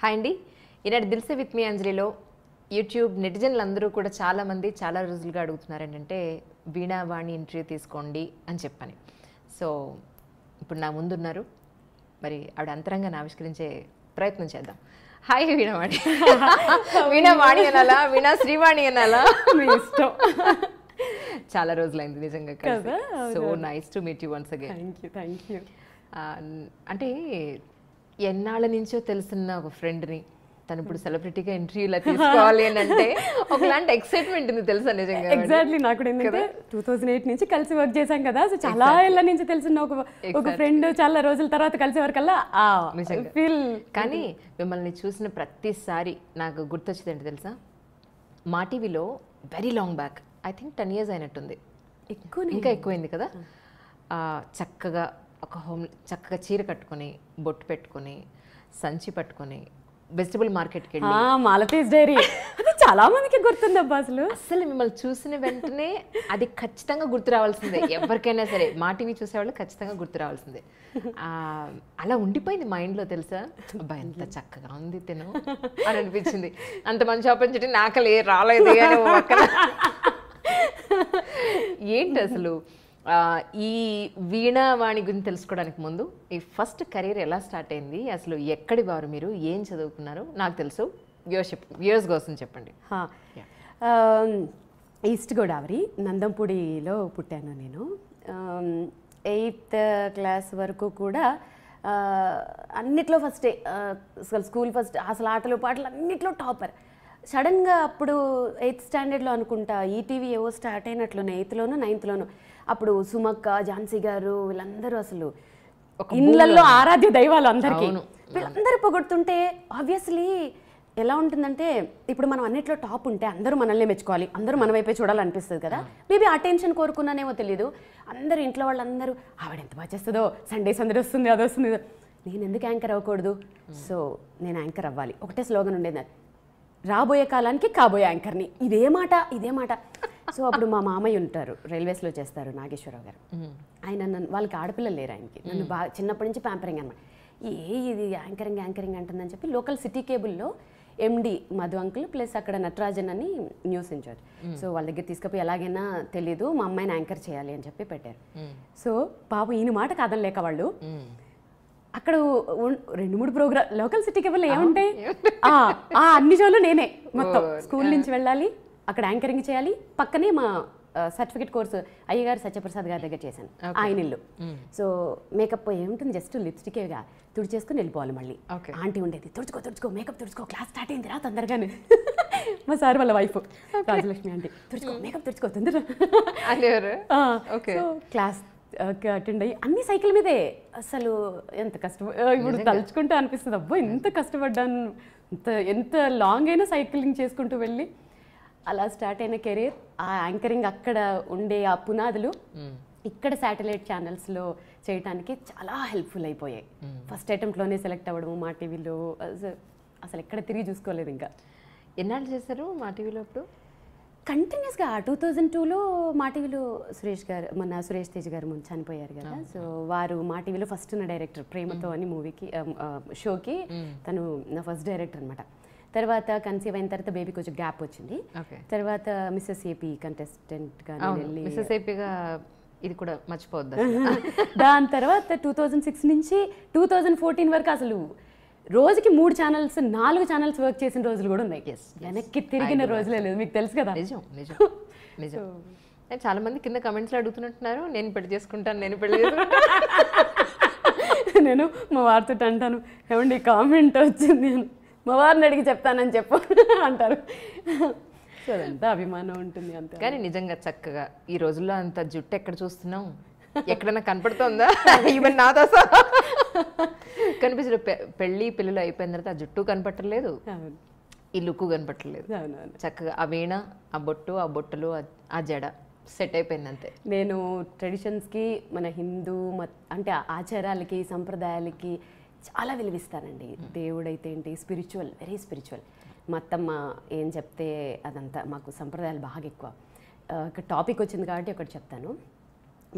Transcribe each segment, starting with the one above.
Hi అండి. ఈనాడు దిల్సే with me అంజలిలో YouTube నెటిజన్లు అందరూ కూడా చాలామంది చాలా రోజులుగా అడుగుతున్నారు ఏంటంటే వీణావాణి ఇంటర్వ్యూ తీసుకోండి అని చెప్పని. సో ఇప్పుడు నా ముందున్నారు, మరి ఆవిడ అంతరంగాన్ని ఆవిష్కరించే ప్రయత్నం చేద్దాం. హాయ్ వీణావాణి. వీణావాణి అనాలా, వీణా శ్రీవాణి అనాలా, మీ ఇష్టం. చాలా రోజులైంది నిజంగా కదా. So nice to meet you once again. Thank you. అంటే ఎన్నాళ్ళ నుంచో తెలిసిన ఒక ఫ్రెండ్ని తను ఇప్పుడు సెలబ్రిటీగా ఇంటర్వ్యూలా తీసుకోవాలి అని అంటే ఒకలాంటి ఎక్సైట్మెంట్ ఉంది తెలుసా నిజంగా. ఎగ్జాక్ట్లీ. నాకు కూడా ఏంటంటే 2008 నుంచి కలిసి వర్క్ చేశాం కదా, సో చాలా ఏళ్ళ నుంచి తెలిసిన ఒక ఫ్రెండ్ చాలా రోజుల తర్వాత కలిసే వరకల్లా ఫీల్. కానీ మిమ్మల్ని చూసిన ప్రతిసారి నాకు గుర్తొచ్చింది ఏంటి తెలుసా, మా టీవీలో very long back, I think 10 years అయినట్టుంది, ఇంకా ఎక్కువైంది కదా. చక్కగా ఒక చక్కగా చీర కట్టుకొని బొట్టు పెట్టుకొని సంచి పట్టుకొని వెజిటబుల్ మార్కెట్కి వెళ్ళి మాలతీస్ డైరీ, అది చాలా మందికి గుర్తుందబ్బా. అసలు మిమ్మల్ని చూసిన వెంటనే అది ఖచ్చితంగా గుర్తు రావాల్సిందే, ఎవరికైనా సరే మా టీవీ చూసేవాళ్ళు ఖచ్చితంగా గుర్తు రావాల్సిందే. అలా ఉండిపోయింది మైండ్లో తెలుసా. అబ్బా ఎంత చక్కగా ఉంది తిను అని అనిపించింది. అంత మంచి ఆపర్చునిటీ నాకు రాలేదు. ఏంటి అసలు ఈ వీణావాణి గురించి తెలుసుకోవడానికి ముందు ఈ ఫస్ట్ కెరీర్ ఎలా స్టార్ట్ అయింది, అసలు ఎక్కడి వారు మీరు, ఏం చదువుకున్నారు? నాకు తెలుసు, వ్యూయర్స్ కోసం చెప్పండి. ఈస్ట్ గోదావరి నందంపూడిలో పుట్టాను నేను. 8th class వరకు కూడా అన్నిట్లో ఫస్టే, అసలు స్కూల్ ఫస్ట్, అసలు ఆటలు పాటలు అన్నిట్లో టాపర్. సడన్గా అప్పుడు 8th standardలో అనుకుంటా ఈటీవీ ఏవో స్టార్ట్ అయినట్లునే, 8thలోనూ 9thలోనూ. అప్పుడు సుమక్క, ఝాన్సీ గారు వీళ్ళందరూ అసలు ఇళ్ళల్లో ఆరాధ్య దైవాలు అందరికీ. వీళ్ళందరూ పొగుడుతుంటే ఆబ్వియస్లీ ఎలా ఉంటుందంటే, ఇప్పుడు మనం అన్నిట్లో టాప్ ఉంటే అందరూ మనల్ని మెచ్చుకోవాలి, అందరూ మన వైపే చూడాలనిపిస్తుంది కదా. మేబీ ఆ టెన్షన్ కోరుకున్నానేమో తెలియదు. అందరూ ఇంట్లో వాళ్ళందరూ ఆవిడ ఎంత బాగా చేస్తుందో, సండేస్ అందరూ వస్తుంది, అది వస్తుంది, నేను ఎందుకు యాంకర్ అవ్వకూడదు, సో నేను యాంకర్ అవ్వాలి. ఒకటే స్లోగన్ ఉండేది, రాబోయే కాలానికి కాబోయే యాంకర్ని. ఇదే మాట. సో అప్పుడు మా మామయ్య ఉంటారు, రైల్వేస్లో చేస్తారు, నాగేశ్వరరావు గారు. ఆయన నన్ను, వాళ్ళకి ఆడపిల్లలు లేరు ఆయనకి, నన్ను బాగా చిన్నప్పటి నుంచి ప్యాంపరింగ్ అనమాట. ఇది యాంకరింగ్ అంటుందని చెప్పి లోకల్ సిటీ కేబుల్లో ఎండి మధు అంకుల్ ప్లస్ అక్కడ నటరాజన్ అని న్యూస్ ఇన్ఛార్జ్, సో వాళ్ళ దగ్గర తీసుకుపోయి ఎలాగైనా తెలీదు మా అమ్మాయిని యాంకర్ చేయాలి అని చెప్పి పెట్టారు. సో పాప ఈయన మాట కాదని లేక వాళ్ళు అక్కడ 2-3 ప్రోగ్రామ్ లోకల్ సిటీ కేబుల్ ఏముంటాయి, అన్ని షోలు నేనే మొత్తం. స్కూల్ నుంచి వెళ్ళాలి, అక్కడ యాంకరింగ్ చేయాలి, పక్కనే మా సర్టిఫికేట్ కోర్సు అయ్యగారు సత్యప్రసాద్ గారి దగ్గర చేశాను, ఆయన ఇల్లు. సో మేకప్ ఏముంటుంది, జస్ట్ లిప్స్టికేగా తుడిచేసుకుని వెళ్ళిపోవాలి. మళ్ళీ ఆంటీ ఉండేది, తుడుచుకో మేకప్ తుడుచుకో, క్లాస్ స్టార్ట్ అయింది రా తొందరగానే. మా సార్ వాళ్ళ వైఫ్ రాజలక్ష్మి ఆంటీ, తుడుచుకో మేకప్ తుడుచుకో తొందర. క్లాస్ అటెండ్ అయ్యి అన్ని సైకిల్ మీదే. అసలు ఎంత కష్టం, ఇప్పుడు తలుచుకుంటూ అనిపిస్తుంది, అబ్బో ఎంత కష్టపడ్డాను, ఎంత లాంగ్ అయినా సైక్లింగ్ చేసుకుంటూ వెళ్ళి అలా స్టార్ట్ అయిన కెరీర్. ఆ యాంకరింగ్ అక్కడ ఉండే ఆ పునాదులు ఇక్కడ శాటిలైట్ ఛానల్స్లో చేయడానికి చాలా హెల్ప్ఫుల్ అయిపోయాయి. ఫస్ట్ అటెంప్ట్లోనే సెలెక్ట్ అవ్వడము మా టీవీలో, అసలు ఎక్కడ తిరిగి చూసుకోలేదు. ఇంకా ఎన్నాళ్ళు చేశారు మా టీవీలో? అప్పుడు కంటిన్యూస్గా 2002లో మా టీవీలో సురేష్ తేజ్ గారు ముందు చనిపోయారు కదా, సో వారు మా టీవీలో ఫస్ట్ ఉన్న డైరెక్టర్, ప్రేమతో అని మూవీకి షోకి తను నా ఫస్ట్ డైరెక్టర్ అనమాట. తర్వాత కన్సీవ్ అయిన తర్వాత బేబీ కొంచెం గ్యాప్ వచ్చింది. తర్వాత మిస్సెస్ ఏపీ కంటెస్టెంట్గా ఇది కూడా మర్చిపోవద్దు. దాని తర్వాత 2006 నుంచి 2014 వరకు అసలు రోజుకి 3 ఛానల్స్ 4 ఛానల్స్ వర్క్ చేసిన రోజులు కూడా ఉన్నాయి. వెనక్కి తిరిగిన రోజులే లేదు, మీకు తెలుసు కదా. నిజం. చాలా మంది కింద కమెంట్స్లో అడుగుతున్నట్టున్నారు, నేను పెళ్లి చేసుకుంటాను. నేను మా వారితో అంటాను, ఏమండి కామెంట్ వచ్చింది, మా వారిని అడిగి చెప్తానని చెప్పు అంటారు. సో అదంతా అభిమానం ఉంటుంది అంతే. కానీ నిజంగా చక్కగా ఈ రోజుల్లో అంత జుట్టు ఎక్కడ చూస్తున్నాం, ఎక్కడన్నా కనపడుతుందా? ఈవెన్ నాతో కనిపించదు. పెళ్ళి పిల్లలు అయిపోయిన తర్వాత ఆ జుట్టు కనపట్టలేదు, ఈ లుక్ కనపట్టలేదు. చక్కగా ఆ వీణ, ఆ బొట్టు, ఆ బొట్టలు, ఆ జడ సెట్ అయిపోయింది అంతే. నేను ట్రెడిషన్స్కి, మన హిందూ అంటే ఆచారాలకి సంప్రదాయాలకి చాలా విలువిస్తానండి. దేవుడైతే ఏంటి, స్పిరిచువల్, వెరీ స్పిరిచువల్. మా అత్తమ్మ ఏం చెప్తే అదంతా, మాకు సంప్రదాయాలు బాగా ఎక్కువ. ఒక టాపిక్ వచ్చింది కాబట్టి ఒకటి చెప్తాను.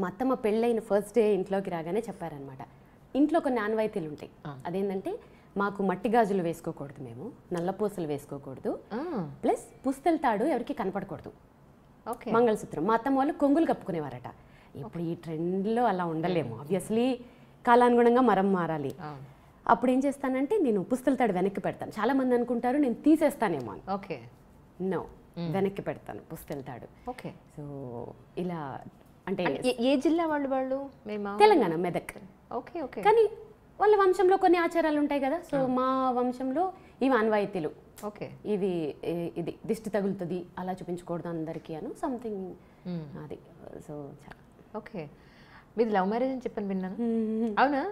మా అత్తమ్మ పెళ్ళైన ఫస్ట్ డే ఇంట్లోకి రాగానే చెప్పారనమాట, ఇంట్లో కొన్ని ఆనవాయితీలు ఉంటాయి. అదేంటంటే మాకు మట్టి గాజులు వేసుకోకూడదు, మేము నల్లపూసలు వేసుకోకూడదు, ప్లస్ పుస్తెల తాడు ఎవరికి కనపడకూడదు, ఓకే మంగళసూత్రం. మా అత్తమ్మ వాళ్ళు కొంగులు కప్పుకునేవారట. ఇప్పుడు ఈ ట్రెండ్లో అలా ఉండలేము, ఆబ్వియస్లీ కాలానుగుణంగా మరం మారాలి. అప్పుడు ఏం చేస్తానంటే నేను పుస్తెల తాడు వెనక్కి పెడతాను. చాలా మంది అనుకుంటారు నేను తీసేస్తానేమో అని. ఓకే నో, వెనక్కి పెడతాను పుస్తెల తాడు. ఓకే సో ఇలా అంటే ఏ జిల్లా వాళ్ళు మేము తెలంగాణ, మెదక్. ఓకే ఓకే కానీ వాళ్ళ వంశంలో కొన్ని ఆచారాలు ఉంటాయి కదా. సో మా వంశంలో ఇవి ఆన్వాయితీలు, ఓకే ఇవి ఇది దిష్టి తగులుతుంది అలా చూపించకూడదు అందరికీ అను సంథింగ్ అది. సో ఓకే, మీది లవ్ మ్యారేజ్ అని చెప్పని విన్నాను, అవునా?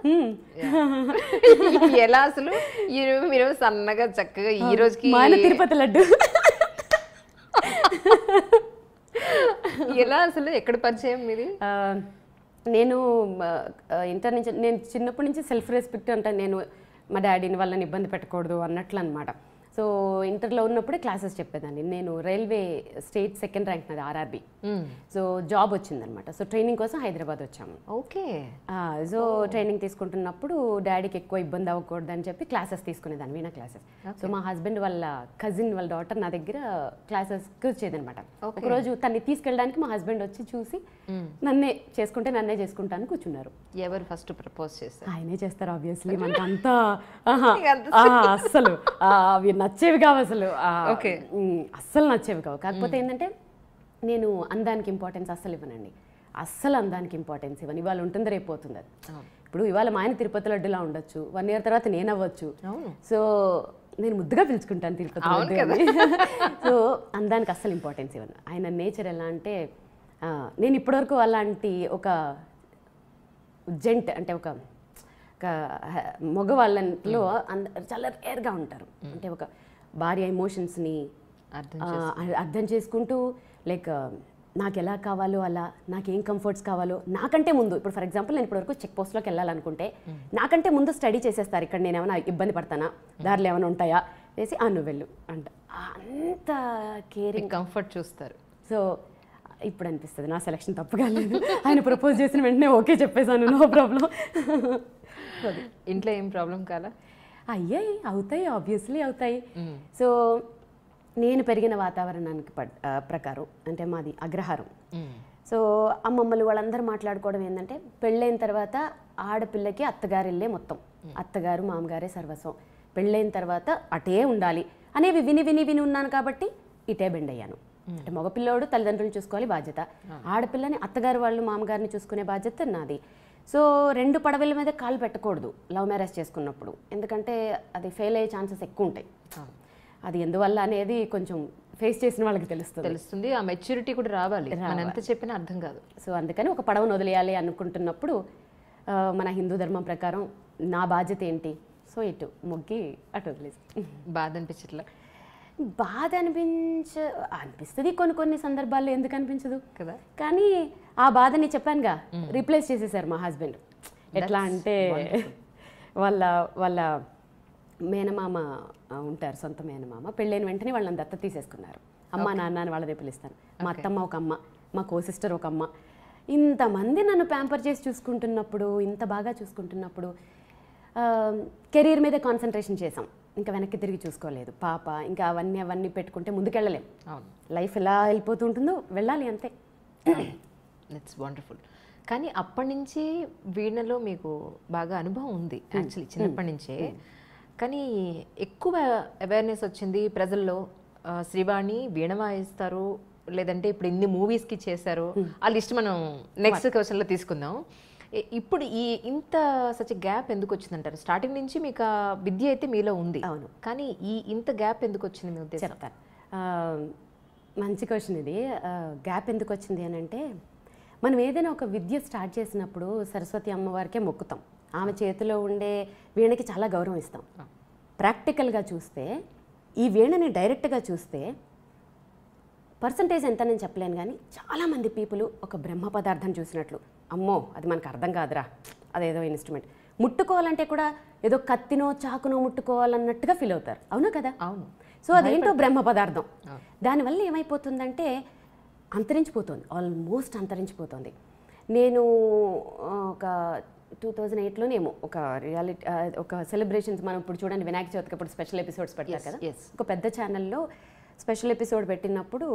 ఎలా అసలు మీరు సన్నగా చక్కగా ఈ రోజుకి తిరుపతి లడ్డు ఎలా అసలు ఎక్కడ పరిచయం మీది? నేను ఇంటర్ నుంచి, నేను చిన్నప్పటి నుంచి సెల్ఫ్ రెస్పెక్ట్ అంటే నేను మా డాడీని వాళ్ళని ఇబ్బంది పెట్టకూడదు అన్నట్లు అనమాట. సో ఇంటర్లో ఉన్నప్పుడే క్లాసెస్ చెప్పేదాన్ని. నేను రైల్వే స్టేట్ సెకండ్ ర్యాంక్ నాది, ఆర్ఆర్బి. సో జాబ్ వచ్చిందనమాట. సో ట్రైనింగ్ కోసం హైదరాబాద్ వచ్చాము. ఓకే. సో ట్రైనింగ్ తీసుకుంటున్నప్పుడు డాడీకి ఎక్కువ ఇబ్బంది అవ్వకూడదు అని చెప్పి క్లాసెస్ తీసుకునేదాన్ని, వీణా క్లాసెస్. సో మా హస్బెండ్ వాళ్ళ కజిన్ వాళ్ళ డాటర్ నా దగ్గర క్లాసెస్కి వచ్చేదనమాట. ఒకరోజు తన్ని తీసుకెళ్ళడానికి మా హస్బెండ్ వచ్చి చూసి నన్నే చేసుకుంటాను కూర్చున్నారు. ఎవరు ఫస్ట్ ప్రపోజ్ చేస్తారు? ఆయనే చేస్తారు ఆబ్వియస్లీ. మనకు అంతా అస్సలు అవి నచ్చేవి కావు అసలు, అస్సలు నచ్చేవి కావు. కాకపోతే ఏంటంటే నేను అందానికి ఇంపార్టెన్స్ అస్సలు ఇవ్వనండి, అస్సలు అందానికి ఇంపార్టెన్స్ ఇవ్వను. ఇవాళ ఉంటుంది రేపు పోతుంది అది. ఇప్పుడు ఇవాళ మా ఆయన తిరుపతి లడ్డులా ఉండొచ్చు, 1 year తర్వాత నేను అవ్వచ్చు. సో నేను ముద్దుగా పిలుచుకుంటాను తిరుపతి లడ్డు. సో అందానికి అస్సలు ఇంపార్టెన్స్ ఇవ్వను. ఆయన నేచర్ ఎలా అంటే, నేను ఇప్పటివరకు అలాంటి ఒక జెంట్ అంటే ఒక మగవాళ్ళలో చాలా రేర్గా ఉంటారు. అంటే ఒక భార్య ఎమోషన్స్ని అర్థం చేసుకుంటూ, లైక్ నాకు ఎలా కావాలో అలా, నాకేం కంఫర్ట్స్ కావాలో నాకంటే ముందు. ఇప్పుడు ఫర్ ఎగ్జాంపుల్ నేను ఇప్పటివరకు చెక్ పోస్ట్లోకి వెళ్ళాలనుకుంటే నాకంటే ముందు స్టడీ చేసేస్తారు, ఇక్కడ నేను ఏమైనా ఇబ్బంది పడతానా, దారిలో ఏమైనా ఉంటాయా వేసి నువ్వు వెళ్ళు అంట. అంత కేరింగ్, కంఫర్ట్ చూస్తారు. సో ఇప్పుడు అనిపిస్తుంది నా సెలక్షన్ తప్పు కాలేదు. ఆయన ప్రపోజ్ చేసిన వెంటనే ఓకే చెప్పేశాను, నో ప్రాబ్లం. ఇంట్లో ఏం ప్రాబ్లం కాదా? అయ్యాయి, అవుతాయి, ఆబ్వియస్లీ అవుతాయి. సో నేను పెరిగిన వాతావరణానికి ప్రకారం అంటే మాది అగ్రహారం. సో అమ్మమ్మలు వాళ్ళందరూ మాట్లాడుకోవడం ఏంటంటే, పెళ్ళైన తర్వాత ఆడపిల్లకి అత్తగారు ఇల్లే మొత్తం, అత్తగారు మామగారే సర్వస్వం, పెళ్ళైన తర్వాత అటే ఉండాలి అనేవి విని విని విని ఉన్నాను కాబట్టి ఇటే బెండ్ అయ్యాను. అంటే మగపిల్లోడు తల్లిదండ్రులు చూసుకోవాలి బాధ్యత, ఆడపిల్లని అత్తగారు వాళ్ళు మామగారిని చూసుకునే బాధ్యత నాది. సో 2 పడవల మీద కాలు పెట్టకూడదు లవ్ మ్యారేజ్ చేసుకున్నప్పుడు, ఎందుకంటే అది ఫెయిల్ అయ్యే ఛాన్సెస్ ఎక్కువ ఉంటాయి. అది ఎందువల్ల అనేది కొంచెం ఫేస్ చేసిన వాళ్ళకి తెలుస్తుంది. ఆ మెచ్యూరిటీ కూడా రావాలి, మనం ఎంత చెప్పినా అర్థం కాదు. సో అందుకని ఒక పడవను వదిలేయాలి అనుకుంటున్నప్పుడు మన హిందూ ధర్మం ప్రకారం నా బాధ్యత ఏంటి, సో ఇటు మొగ్గి అటు వదిలేసి. బాధ అనిపించట్లా? బాధ అనిపిస్తుంది కొన్ని సందర్భాల్లో, ఎందుకు అనిపించదు కదా. కానీ ఆ బాధని చెప్పానుగా రీప్లేస్ చేసేసారు మా హస్బెండ్. ఎట్లా అంటే వాళ్ళ మేనమామ ఉంటారు, సొంత మేనమామ, పెళ్ళైన వెంటనే వాళ్ళని దత్త తీసేసుకున్నారు. అమ్మ నాన్న అని వాళ్ళదే పిలుస్తాను. మా అత్తమ్మ ఒక అమ్మ, మా కో సిస్టర్ ఒక అమ్మ. ఇంతమంది నన్ను ప్యాంపర్ చేసి చూసుకుంటున్నప్పుడు, ఇంత బాగా చూసుకుంటున్నప్పుడు కెరీర్ మీద కాన్సన్ట్రేషన్ చేసాం, ఇంకా వెనక్కి తిరిగి చూసుకోలేదు. పాప ఇంకా అవన్నీ పెట్టుకుంటే ముందుకెళ్ళలేం. లైఫ్ ఎలా వెళ్ళిపోతూ ఉంటుందో వెళ్ళాలి అంతే. It's wonderful. కానీ అప్పటి నుంచి వీణలో మీకు బాగా అనుభవం ఉంది యాక్చువల్లీ, చిన్నప్పటి నుంచే. కానీ ఎక్కువ అవేర్నెస్ వచ్చింది ప్రజల్లో, శ్రీవాణి వీణ వాయిస్తారు, లేదంటే ఇప్పుడు ఇన్ని మూవీస్కి చేశారు, ఆ లిస్ట్ మనం నెక్స్ట్ క్వశ్చన్లో తీసుకుందాం. ఇప్పుడు ఇంత సచ్ గ్యాప్ ఎందుకు వచ్చిందంటారు? స్టార్టింగ్ నుంచి మీకు ఆ విద్య అయితే మీలో ఉంది, అవును, కానీ ఇంత గ్యాప్ ఎందుకు వచ్చింది మీ ఉద్దేశం? చెప్తాను. మంచి క్వశ్చన్ ఇది. గ్యాప్ ఎందుకు వచ్చింది అని అంటే, మనం ఏదైనా ఒక విద్య స్టార్ట్ చేసినప్పుడు సరస్వతి అమ్మవారికే మొక్కుతాం, ఆమె చేతిలో ఉండే వీణకి చాలా గౌరవం ఇస్తాం. ప్రాక్టికల్గా చూస్తే ఈ వీణని డైరెక్ట్గా చూస్తే పర్సంటేజ్ ఎంత నేను చెప్పలేను, కానీ చాలామంది పీపుల్ ఒక బ్రహ్మ పదార్థం చూసినట్లు, అమ్మో అది మనకు అర్థం కాదురా, అదేదో ఇన్స్ట్రుమెంట్, ముట్టుకోవాలంటే కూడా ఏదో కత్తినో చాకునో ముట్టుకోవాలన్నట్టుగా ఫీల్ అవుతారు. అవునా కదా? అవును. సో అదేంటో బ్రహ్మ పదార్థం. దానివల్ల ఏమైపోతుందంటే అంతరించిపోతుంది, ఆల్మోస్ట్ అంతరించిపోతుంది. నేను ఒక 2008లోనేమో ఒక రియాలిటీ ఒక సెలబ్రేషన్స్ మనం ఇప్పుడు చూడండి వినాయక చవితికి అప్పుడు స్పెషల్ ఎపిసోడ్స్ పెట్టారు కదా, ఒక పెద్ద ఛానల్లో స్పెషల్ ఎపిసోడ్ పెట్టినప్పుడు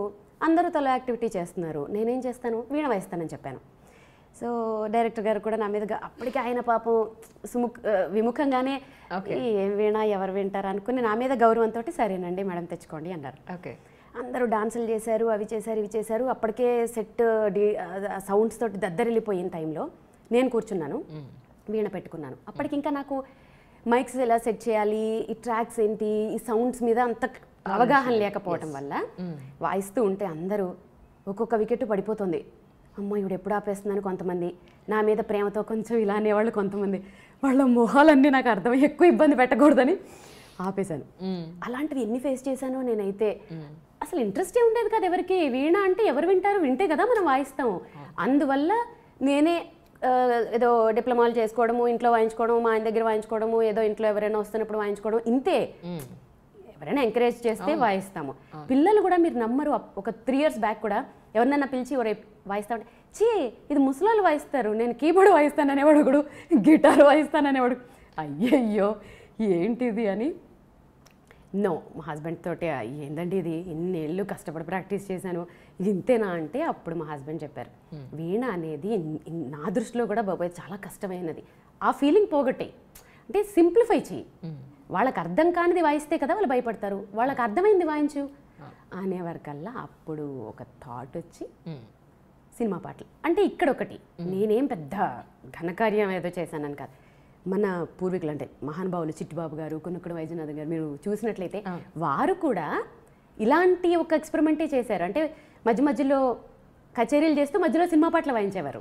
అందరూ తల యాక్టివిటీ చేస్తున్నారు, నేనేం చేస్తాను వీణ వాయిస్తానని చెప్పాను. సో డైరెక్టర్ గారు కూడా నా మీద అప్పటికి ఆయన పాపం విముఖంగానే ఏం వీణ ఎవరు వింటారు అనుకుని నా మీద గౌరవంతో సరేనండి మేడం తెచ్చుకోండి అన్నారు. ఓకే, అందరూ డాన్సులు చేశారు, అవి చేశారు ఇవి చేశారు. అప్పటికే సెట్ సౌండ్స్ తోటి దద్దరిల్లిపోయిన టైంలో నేను కూర్చున్నాను, వీణ పెట్టుకున్నాను. అప్పటికి ఇంకా నాకు మైక్స్ ఎలా సెట్ చేయాలి, ఈ ట్రాక్స్ ఏంటి, ఈ సౌండ్స్ మీద అంత అవగాహన లేకపోవటం వల్ల వాయిస్తూ ఉంటే అందరూ ఒక్కొక్క వికెట్ పడిపోతుంది. అమ్మో ఇవిడు ఎప్పుడు ఆపేస్తుందని కొంతమంది, నా మీద ప్రేమతో కొంచెం ఇలా అనేవాళ్ళు కొంతమంది, వాళ్ళ మొహాలన్నీ నాకు అర్థమై ఎక్కువ ఇబ్బంది పెట్టకూడదని ఆపేశాను. అలాంటివి ఎన్ని ఫేస్ చేశానో నేనైతే. అసలు ఇంట్రెస్టే ఉండేది కదా ఎవరికి, వీణ అంటే ఎవరు వింటారు, వింటే కదా మనం వాయిస్తాము. అందువల్ల నేనే ఏదో డిప్లొమాలు చేసుకోవడము, ఇంట్లో వాయించుకోవడము, మా ఆయన దగ్గర వాయించుకోవడము, ఏదో ఇంట్లో ఎవరైనా వస్తున్నప్పుడు వాయించుకోవడం, ఇంతే. ఎవరైనా ఎంకరేజ్ చేస్తే వాయిస్తాము. పిల్లలు కూడా మీరు నమ్మరు, ఒక 3 years బ్యాక్ కూడా ఎవరినైనా పిలిచి ఎవరు వాయిస్తా ఉంటే చీ ఇది ముసలాళ్ళు వాయిస్తారు, నేను కీబోర్డ్ వాయిస్తాను అనేవాడు, ఒకడు గిటార్ వాయిస్తాను అనేవాడు. అయ్యయ్యో ఏంటిది అని. నో, మా హస్బెండ్ తోటి ఏందండి ఇది, ఇన్నేళ్ళు కష్టపడి ప్రాక్టీస్ చేశాను, ఇది ఇంతేనా అంటే అప్పుడు మా హస్బెండ్ చెప్పారు, వీణ అనేది నా దృష్టిలో కూడా బాబాయ్ చాలా కష్టమైనది, ఆ ఫీలింగ్ పోగొట్టే, అంటే సింప్లిఫై చెయ్యి. వాళ్ళకి అర్థం కానిది వాయిస్తే కదా వాళ్ళు భయపడతారు, వాళ్ళకి అర్థమైంది వాయించు అనేవారికల్లా అప్పుడు ఒక థాట్ వచ్చి సినిమా పాటలు. అంటే ఇక్కడ ఒకటి, నేనేం పెద్ద ఘనకార్యం ఏదో చేశానని కాదు, మన పూర్వీకులు అంటే మహానుభావులు చిట్టిబాబు గారు, కొనుక్కుడు వైద్యనాథ్ గారు మీరు చూసినట్లయితే వారు కూడా ఇలాంటి ఒక ఎక్స్పెరిమెంటే చేశారు. అంటే మధ్య మధ్యలో కచేరీలు చేస్తూ మధ్యలో సినిమా పాటలు వాయించేవారు.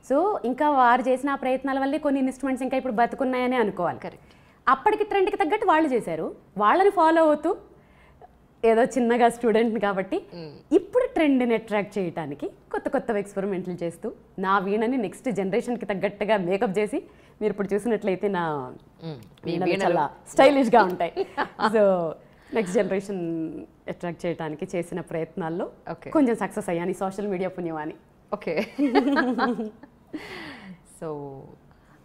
సో ఇంకా వారు చేసిన ఆ ప్రయత్నాల వల్లే కొన్ని ఇన్స్ట్రుమెంట్స్ ఇంకా ఇప్పుడు బతుకున్నాయని అనుకోవాలి. కరెక్ట్. అప్పటికి ట్రెండ్కి తగ్గట్టు వాళ్ళు చేశారు, వాళ్ళని ఫాలో అవుతూ ఏదో చిన్నగా స్టూడెంట్ కాబట్టి ఇప్పుడు ట్రెండ్ని అట్రాక్ట్ చేయడానికి కొత్త కొత్త ఎక్స్పెరిమెంట్లు చేస్తూ నా వీణని నెక్స్ట్ జనరేషన్కి తగ్గట్టుగా మేకప్ చేసి మీరు ఇప్పుడు చూసినట్లయితే నా వీణలు చాలా స్టైలిష్గా ఉంటాయి. సో నెక్స్ట్ జనరేషన్ అట్రాక్ట్ చేయడానికి చేసిన ప్రయత్నాల్లో కొంచెం సక్సెస్ అయ్యాను, సోషల్ మీడియా పుణ్యమాని. ఓకే. సో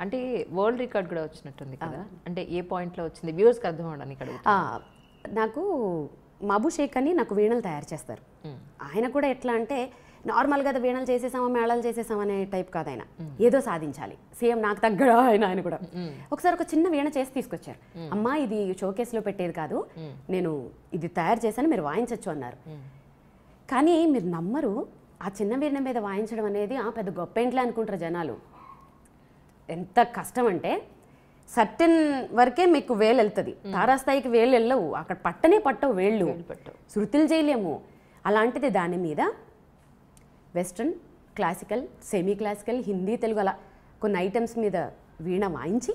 అంటే వరల్డ్ రికార్డ్ కూడా వచ్చినట్టుంది కదా, అంటే ఏ పాయింట్లో వచ్చింది వ్యూవర్స్కి అర్థం అవడానికి అడుగుతా. నాకు మాబు షేక్ అని నాకు వీణలు తయారు చేస్తారు. ఆయన కూడా ఎట్లా అంటే నార్మల్గా వీణలు చేసేసామా మేళాలు చేసేసామా అనే టైప్ కాదు, ఆయన ఏదో సాధించాలి, సేమ్ నాకు తగ్గడా ఆయన కూడా. ఒకసారి ఒక చిన్న వీణ చేసి తీసుకొచ్చారు, అమ్మా ఇది షోకేస్లో పెట్టేది కాదు, నేను ఇది తయారు చేశాను మీరు వాయించవచ్చు అన్నారు. కానీ మీరు నమ్మరు, ఆ చిన్న వీణ మీద వాయించడం అనేది పెద్ద గొప్ప ఇంట్లో అనుకుంటారు జనాలు. ఎంత కష్టం అంటే సర్టెన్ వరకే మీకు వేలు వెళ్తుంది, తారాస్థాయికి వేలు వెళ్ళవు, అక్కడ పట్టవు వేళ్ళు, శృతులు చేయలేము. అలాంటిది దాని మీద western, classical, semi classical, Hindi, Telugu అలా కొన్ని ఐటమ్స్ మీద వీణ వాయించి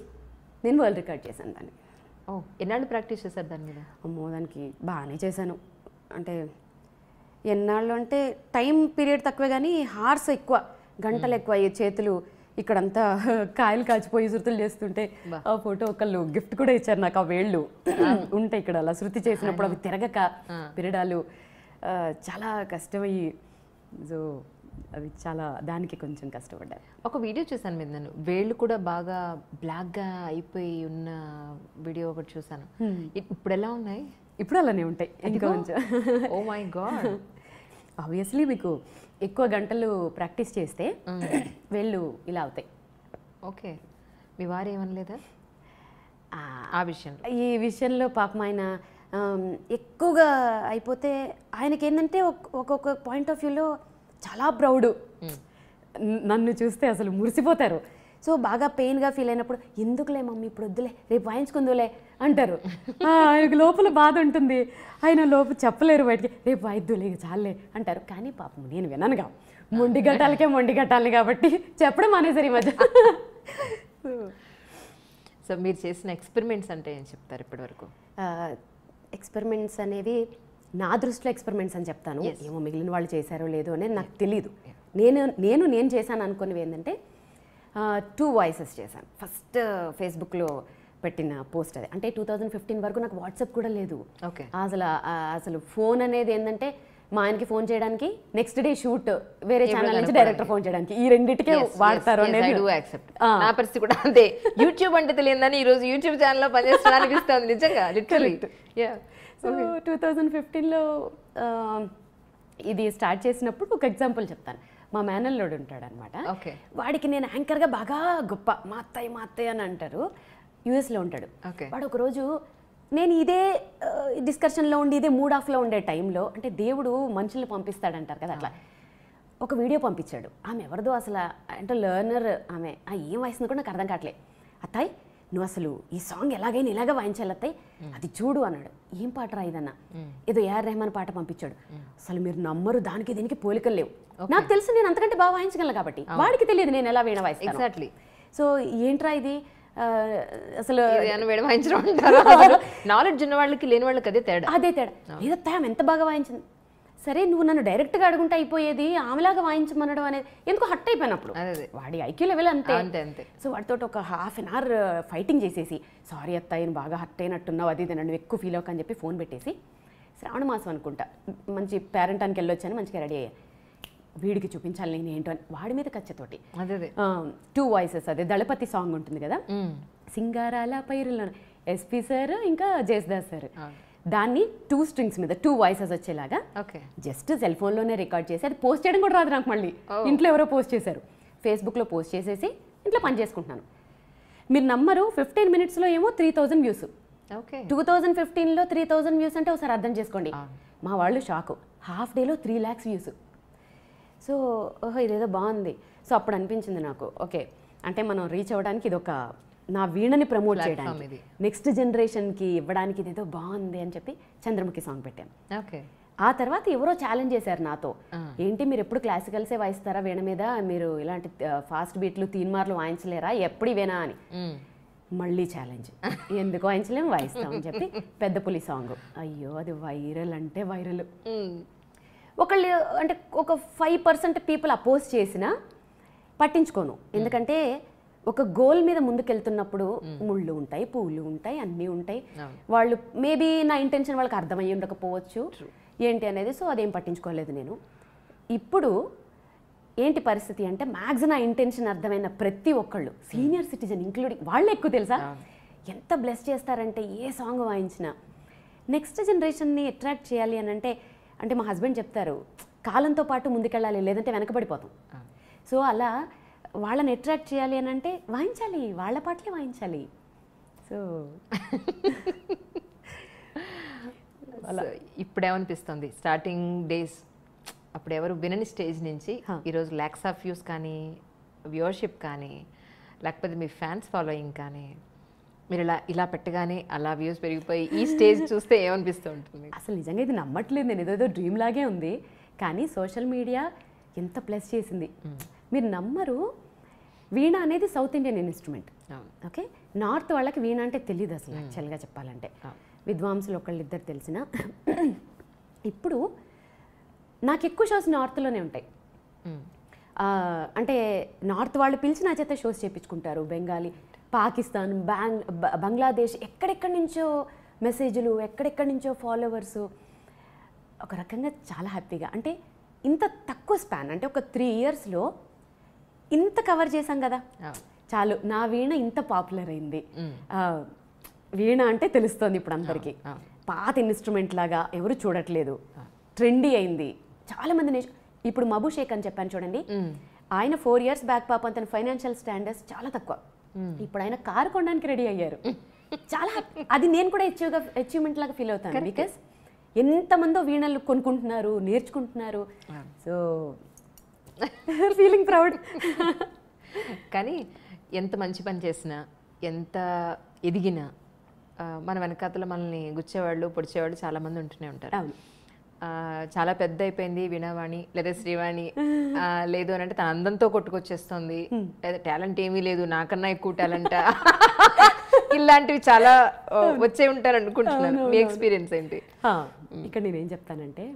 నేను వరల్డ్ రికార్డ్ చేశాను దాన్ని. ఎన్నాళ్ళు ప్రాక్టీస్ చేశారు దాని మీద? అమ్మో దానికి బాగానే చేశాను. అంటే ఎన్నాళ్ళు అంటే టైం పీరియడ్ తక్కువే కానీ హార్స్ ఎక్కువ, గంటలు ఎక్కువ. చేతులు ఇక్కడంతా కాయలు కాచిపోయి శృతులు చేస్తుంటే ఆ ఫోటో ఒకళ్ళు గిఫ్ట్ కూడా ఇచ్చారు నాకు, ఆ వేళ్ళు ఉంటాయి ఇక్కడ అలా శృతి చేసినప్పుడు అవి తిరగక పిరడాలు చాలా కష్టమయ్యి. సో అవి చాలా దానికి కొంచెం కష్టపడ్డారు. ఒక వీడియో చూసాను మీద, నేను వేళ్ళు కూడా బాగా బ్లాక్గా అయిపోయి ఉన్న వీడియో ఒకటి చూసాను. ఇప్పుడు ఎలా ఉన్నాయి? ఇప్పుడు అలానే ఉంటాయి ఇంకా కొంచెం. Oh my God. ఆబ్వియస్లీ మీకు ఎక్కువ గంటలు ప్రాక్టీస్ చేస్తే వేళ్ళు ఇలా అవుతాయి. ఓకే, మీ వారు ఏమనలేదా ఆ విషయంలో? ఈ విషయంలో పాపం ఆయన ఎక్కువగా అయిపోతే ఆయనకి ఏంటంటే ఒక్కొక్క పాయింట్ ఆఫ్ వ్యూలో చాలా ప్రౌడ్, నన్ను చూస్తే అసలు మురిసిపోతారు. సో బాగా పెయిన్గా ఫీల్ అయినప్పుడు ఎందుకులే మమ్మీ ఇప్పుడు వద్దులే రేపు వాయించుకుందులే అంటారు. ఆయనకు లోపల బాధ ఉంటుంది, ఆయన లోపల చెప్పలేరు బయటికి, రేపు వాయిద్దులే చాలే అంటారు. కానీ పాపం నేను విననుగా, మొండి గట్టాలి కాబట్టి చెప్పడం మానేసారు ఈ మధ్య. సో మీరు చేసిన ఎక్స్పెరిమెంట్స్ అంటే ఏం చెప్తారు ఇప్పటివరకు? ఎక్స్పెరిమెంట్స్ అనేవి నా దృష్టిలో ఎక్స్పెరిమెంట్స్ అని చెప్తాను, ఏమో మిగిలిన వాళ్ళు చేశారో లేదో అనేది నాకు తెలియదు. నేను చేశాను అనుకునేవి ఏంటంటే 2 వాయిసెస్ చేశాను. ఫస్ట్ ఫేస్బుక్లో పెట్టిన పోస్ట్ అది. అంటే 2015 వరకు నాకు వాట్సాప్ కూడా లేదు. ఓకే. అసలు ఫోన్ అనేది ఏంటంటే మా ఆయనకి ఫోన్ చేయడానికి, నెక్స్ట్ డే షూట్ వేరే ఛానల్ నుంచి డైరెక్టర్ ఫోన్ చేయడానికి, ఈ రెండింటికే వాడతారు అనేది నా పరిస్థితి కూడా అంతే. యూట్యూబ్ అంటే తెలియదని ఈ రోజు యూట్యూబ్ ఛానల్లో పనిచేస్తున్నా అనిపిస్తుంది నిజంగా లిటరల్లీ. సో 2015లో ఇది స్టార్ట్ చేసినప్పుడు ఒక ఎగ్జాంపుల్ చెప్తాను. మా మేనల్లోడు ఉంటాడు అనమాట. వాడికి నేను యాంకర్గా బాగా గొప్ప మా అత్తయ్య అని అంటారు. యూఎస్లో ఉంటాడు. వాడు ఒకరోజు నేను ఇదే డిస్కషన్లో ఉండి ఇదే మూడ్ ఆఫ్లో ఉండే టైంలో, అంటే దేవుడు మనుషుల్ని పంపిస్తాడంటారు కదా, అట్లా ఒక వీడియో పంపించాడు. ఆమె ఎవరిదో అసలు అంటే లెర్నర్ ఆమె, ఏం వయసుందో కూడా నాకు అర్థం కావట్లేదు. అత్తాయి నువ్వు అసలు ఈ సాంగ్ ఎలాగైనా ఇలాగ వాయించాలి అత్తాయి, అది చూడు అన్నాడు. ఏం పాట రా ఇదన్నా, ఏదో ఏఆర్ రెహమాన్ పాట పంపించాడు. అసలు మీరు నమ్మరు, దానికి దీనికి పోలికలు లేవు. నాకు తెలుసు నేను అంతకంటే బాగా వాయించగలను కాబట్టి, వాడికి తెలియదు నేను ఎలా వీణ వాయిస్తాను. ఎగ్జాక్ట్లీ. సో ఏంట్రా ఇది అసలు నాలెడ్జ్ ఉన్న వాళ్ళకి లేని వాళ్ళకి అదే తేడా. లేదత్తా ఆమె ఎంత బాగా వాయించింది. సరే నువ్వు నన్ను డైరెక్ట్గా అడుగుంటే అయిపోయేది, ఆమెలాగా వాయించమనడం అనేది ఎందుకు హట్ అయిపోయినప్పుడు. వాడి ఐక్యూ లెవెల్ అంతే. సో వాడితో ఒక హాఫ్ అన్ అవర్ ఫైటింగ్ చేసేసి, సారీ అత్తాయి బాగా హట్ అయినట్టున్నావు, అది ఇది నన్ను ఎక్కువ ఫీల్ అవ్వక అని చెప్పి ఫోన్ పెట్టేసి, శ్రావణ మాసం అనుకుంటా మంచి పేరెంటానికి వెళ్ళొచ్చాను, మంచిగా రెడీ అయ్యా, వీడికి చూపించాలి నేను ఏంటో అని వాడి మీద కచ్చతోటి 2 వాయిసెస్, అదే దళపతి సాంగ్ ఉంటుంది కదా, సింగారాల పైరులో ఎస్పీ సార్ ఇంకా జయసుదాస్ సార్, దాన్ని 2 స్ట్రింగ్స్ మీద 2 వాయిసెస్ వచ్చేలాగా జస్ట్ సెల్ ఫోన్లోనే రికార్డ్ చేసి, అది పోస్ట్ చేయడం కూడా రాదు నాకు. మళ్ళీ ఇంట్లో ఎవరో పోస్ట్ చేశారు, ఫేస్బుక్లో పోస్ట్ చేసేసి ఇంట్లో పని చేసుకుంటున్నాను. మీరు నమ్మరు, 15 మినిట్స్లో ఏమో 3000 వ్యూస్. 2015లో 3000 వ్యూస్ అంటే ఒకసారి అర్థం చేసుకోండి. మా వాళ్ళు షాకు, హాఫ్ డేలో 3 lakhs వ్యూస్. సో ఓహో ఇదేదో బాగుంది. సో అప్పుడు అనిపించింది నాకు, ఓకే అంటే మనం రీచ్ అవ్వడానికి ఇది ఒక నా వీణని ప్రమోట్ చేయడానికి, నెక్స్ట్ జనరేషన్కి ఇవ్వడానికి ఇదేదో బాగుంది అని చెప్పి చంద్రముఖి సాంగ్ పెట్టాను. ఆ తర్వాత ఎవరో ఛాలెంజ్ చేశారు నాతో, ఏంటి మీరు ఎప్పుడు క్లాసికల్సే వాయిస్తారా వీణ మీద, మీరు ఇలాంటి ఫాస్ట్ బీట్లు తీన్మార్లు వాయించలేరా, ఎప్పుడు ఇవేనా అని. మళ్ళీ ఛాలెంజ్, ఎందుకు వాయించలేము, వాయిస్తామని చెప్పి పెద్ద పులి సాంగ్. అయ్యో అది వైరల్ అంటే వైరల్. ఒకళ్ళు అంటే ఒక 5% పీపుల్ అపోజ్ చేసినా పట్టించుకోను, ఎందుకంటే ఒక గోల్ మీద ముందుకెళ్తున్నప్పుడు ముళ్ళు ఉంటాయి, పువ్వులు ఉంటాయి, అన్నీ ఉంటాయి. వాళ్ళు మేబీ నా ఇంటెన్షన్ వాళ్ళకి అర్థమయ్యి ఉండకపోవచ్చు ఏంటి అనేది. సో అదేం పట్టించుకోలేదు నేను. ఇప్పుడు ఏంటి పరిస్థితి అంటే మ్యాక్స్ నా ఇంటెన్షన్ అర్థమైన ప్రతి ఒక్కళ్ళు, సీనియర్ సిటిజన్ ఇంక్లూడింగ్, వాళ్ళు ఎక్కువ తెలుసా ఎంత బ్లెస్ చేస్తారంటే ఏ సాంగ్ వాయించినా. నెక్స్ట్ జనరేషన్ని అట్రాక్ట్ చేయాలి అని అంటే మా హస్బెండ్ చెప్తారు, కాలంతో పాటు ముందుకెళ్ళాలి, లేదంటే వెనకబడిపోతాం. సో అలా వాళ్ళని అట్రాక్ట్ చేయాలి అని అంటే వాయించాలి, వాళ్ళ పాటలే వాయించాలి. సో అలా ఇప్పుడేమనిపిస్తుంది, స్టార్టింగ్ డేస్ అప్పుడు ఎవరు వినని స్టేజ్ నుంచి ఈరోజు lakhs of views కానీ, వ్యూవర్షిప్ కానీ, లేకపోతే మీ ఫ్యాన్స్ ఫాలోయింగ్ కానీ, మీరు ఇలా పెట్టగానే అలా వ్యూస్ పెరిగిపోయి ఈ స్టేజ్ చూస్తే ఏమనిపిస్తూ ఉంటుంది? అసలు నిజంగా ఇది నమ్మట్లేదు నేను, ఏదో డ్రీమ్ లాగే ఉంది. కానీ సోషల్ మీడియా ఎంత ప్లస్ చేసింది మీరు నమ్మరు. వీణ అనేది south Indian instrument, okay. North వాళ్ళకి వీణ అంటే తెలియదు అసలు యాక్చువల్గా చెప్పాలంటే. విద్వాంసులు ఒకళ్ళిద్దరు తెలిసిన. ఇప్పుడు నాకు ఎక్కువ షోస్ నార్త్లోనే ఉంటాయి. అంటే నార్త్ వాళ్ళు పిలిచి నా చేత షోస్ చేయించుకుంటారు. బెంగాలీ, పాకిస్తాన్, బంగ్లాదేశ్, ఎక్కడెక్కడి నుంచో మెసేజ్లు, ఎక్కడెక్కడి నుంచో ఫాలోవర్సు. ఒక రకంగా చాలా హ్యాపీగా, అంటే ఇంత తక్కువ స్పాన్, అంటే ఒక 3 yearsలో ఇంత కవర్ చేశాం కదా చాలు. నా వీణ ఇంత పాపులర్ అయింది. వీణ అంటే తెలుస్తోంది ఇప్పుడు అందరికీ. పాత ఇన్స్ట్రుమెంట్ లాగా ఎవరు చూడట్లేదు, ట్రెండీ అయింది. చాలామంది ఇప్పుడు మబు షేక్ అని చెప్పాను చూడండి, ఆయన 4 years బ్యాక్ పాపం తన ఫైనాన్షియల్ స్టాండర్డ్స్ చాలా తక్కువ. ఇప్పుడు ఆయన కారు కొనడానికి రెడీ అయ్యారు. చాలా అది నేను కూడా అచీవ్మెంట్ లాగా ఫీల్ అవుతాను. బికాస్ ఎంతమందో వీణలు కొనుక్కుంటున్నారు, నేర్చుకుంటున్నారు. So feeling proud. కానీ ఎంత మంచి పని చేసినా, ఎంత ఎదిగినా, మన వెనకాతల మనల్ని గుచ్చేవాళ్ళు, పొడిచేవాళ్ళు చాలామంది ఉంటూనే ఉంటారు. చాలా పెద్ద అయిపోయింది వీణావాణి లేదా శ్రీవాణి, లేదు అని అంటే తన అందంతో కొట్టుకొచ్చేస్తుంది, లేదా టాలెంట్ ఏమీ లేదు, నాకన్నా ఎక్కువ టాలెంట్, ఇలాంటివి చాలా వచ్చే ఉంటారు అనుకుంటున్నాను. మీ ఎక్స్పీరియన్స్ ఏంటి? ఇక్కడ నేనేం చెప్తానంటే,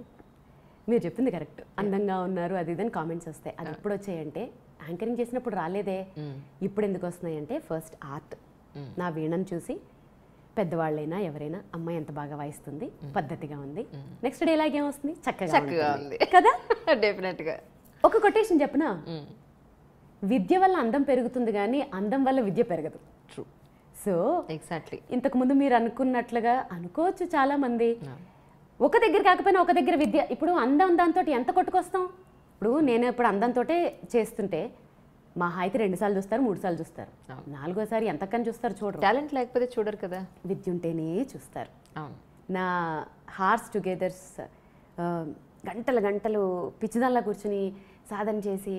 మీరు చెప్పింది కరెక్ట్, అందంగా ఉన్నారు అది ఇదని కామెంట్స్ వస్తాయి. అది ఎప్పుడు వచ్చాయంటే యాంకరింగ్ చేసినప్పుడు రాలేదే, ఇప్పుడు ఎందుకు వస్తున్నాయంటే ఫస్ట్ ఆర్ట్. నా వీణను చూసి పెద్దవాళ్ళైనా ఎవరైనా అమ్మాయి ఎంత బాగా వాయిస్తుంది, పద్ధతిగా ఉంది, నెక్స్ట్ డే ఇలాగే వస్తుంది, చక్కగా ఉంది కదా. డెఫినెట్గా. ఒక కొటేషన్ చెప్పనా, విద్య వల్ల అందం పెరుగుతుంది కానీ అందం వల్ల విద్య పెరగదు. ట్రూ. సో ఎగ్జాక్ట్లీ ఇంతకుముందు మీరు అనుకున్నట్లుగా అనుకోవచ్చు చాలా మంది, ఒక దగ్గర కాకపోయినా ఒక దగ్గర విద్య. ఇప్పుడు అందం దాంతో ఎంత కొట్టుకొస్తాం. ఇప్పుడు నేను ఇప్పుడు అందంతో చేస్తుంటే మా అయితే 2 సార్లు చూస్తారు, 3 సార్లు చూస్తారు, 4గోసారి ఎంతకని చూస్తారు చూడరు. టాలెంట్ లేకపోతే చూడరు కదా. విద్య ఉంటేనే చూస్తారు. అవును. నా హార్స్ టుగెదర్స్ గంటలు గంటలు పిచ్చిదాల్లా కూర్చుని సాధన చేసి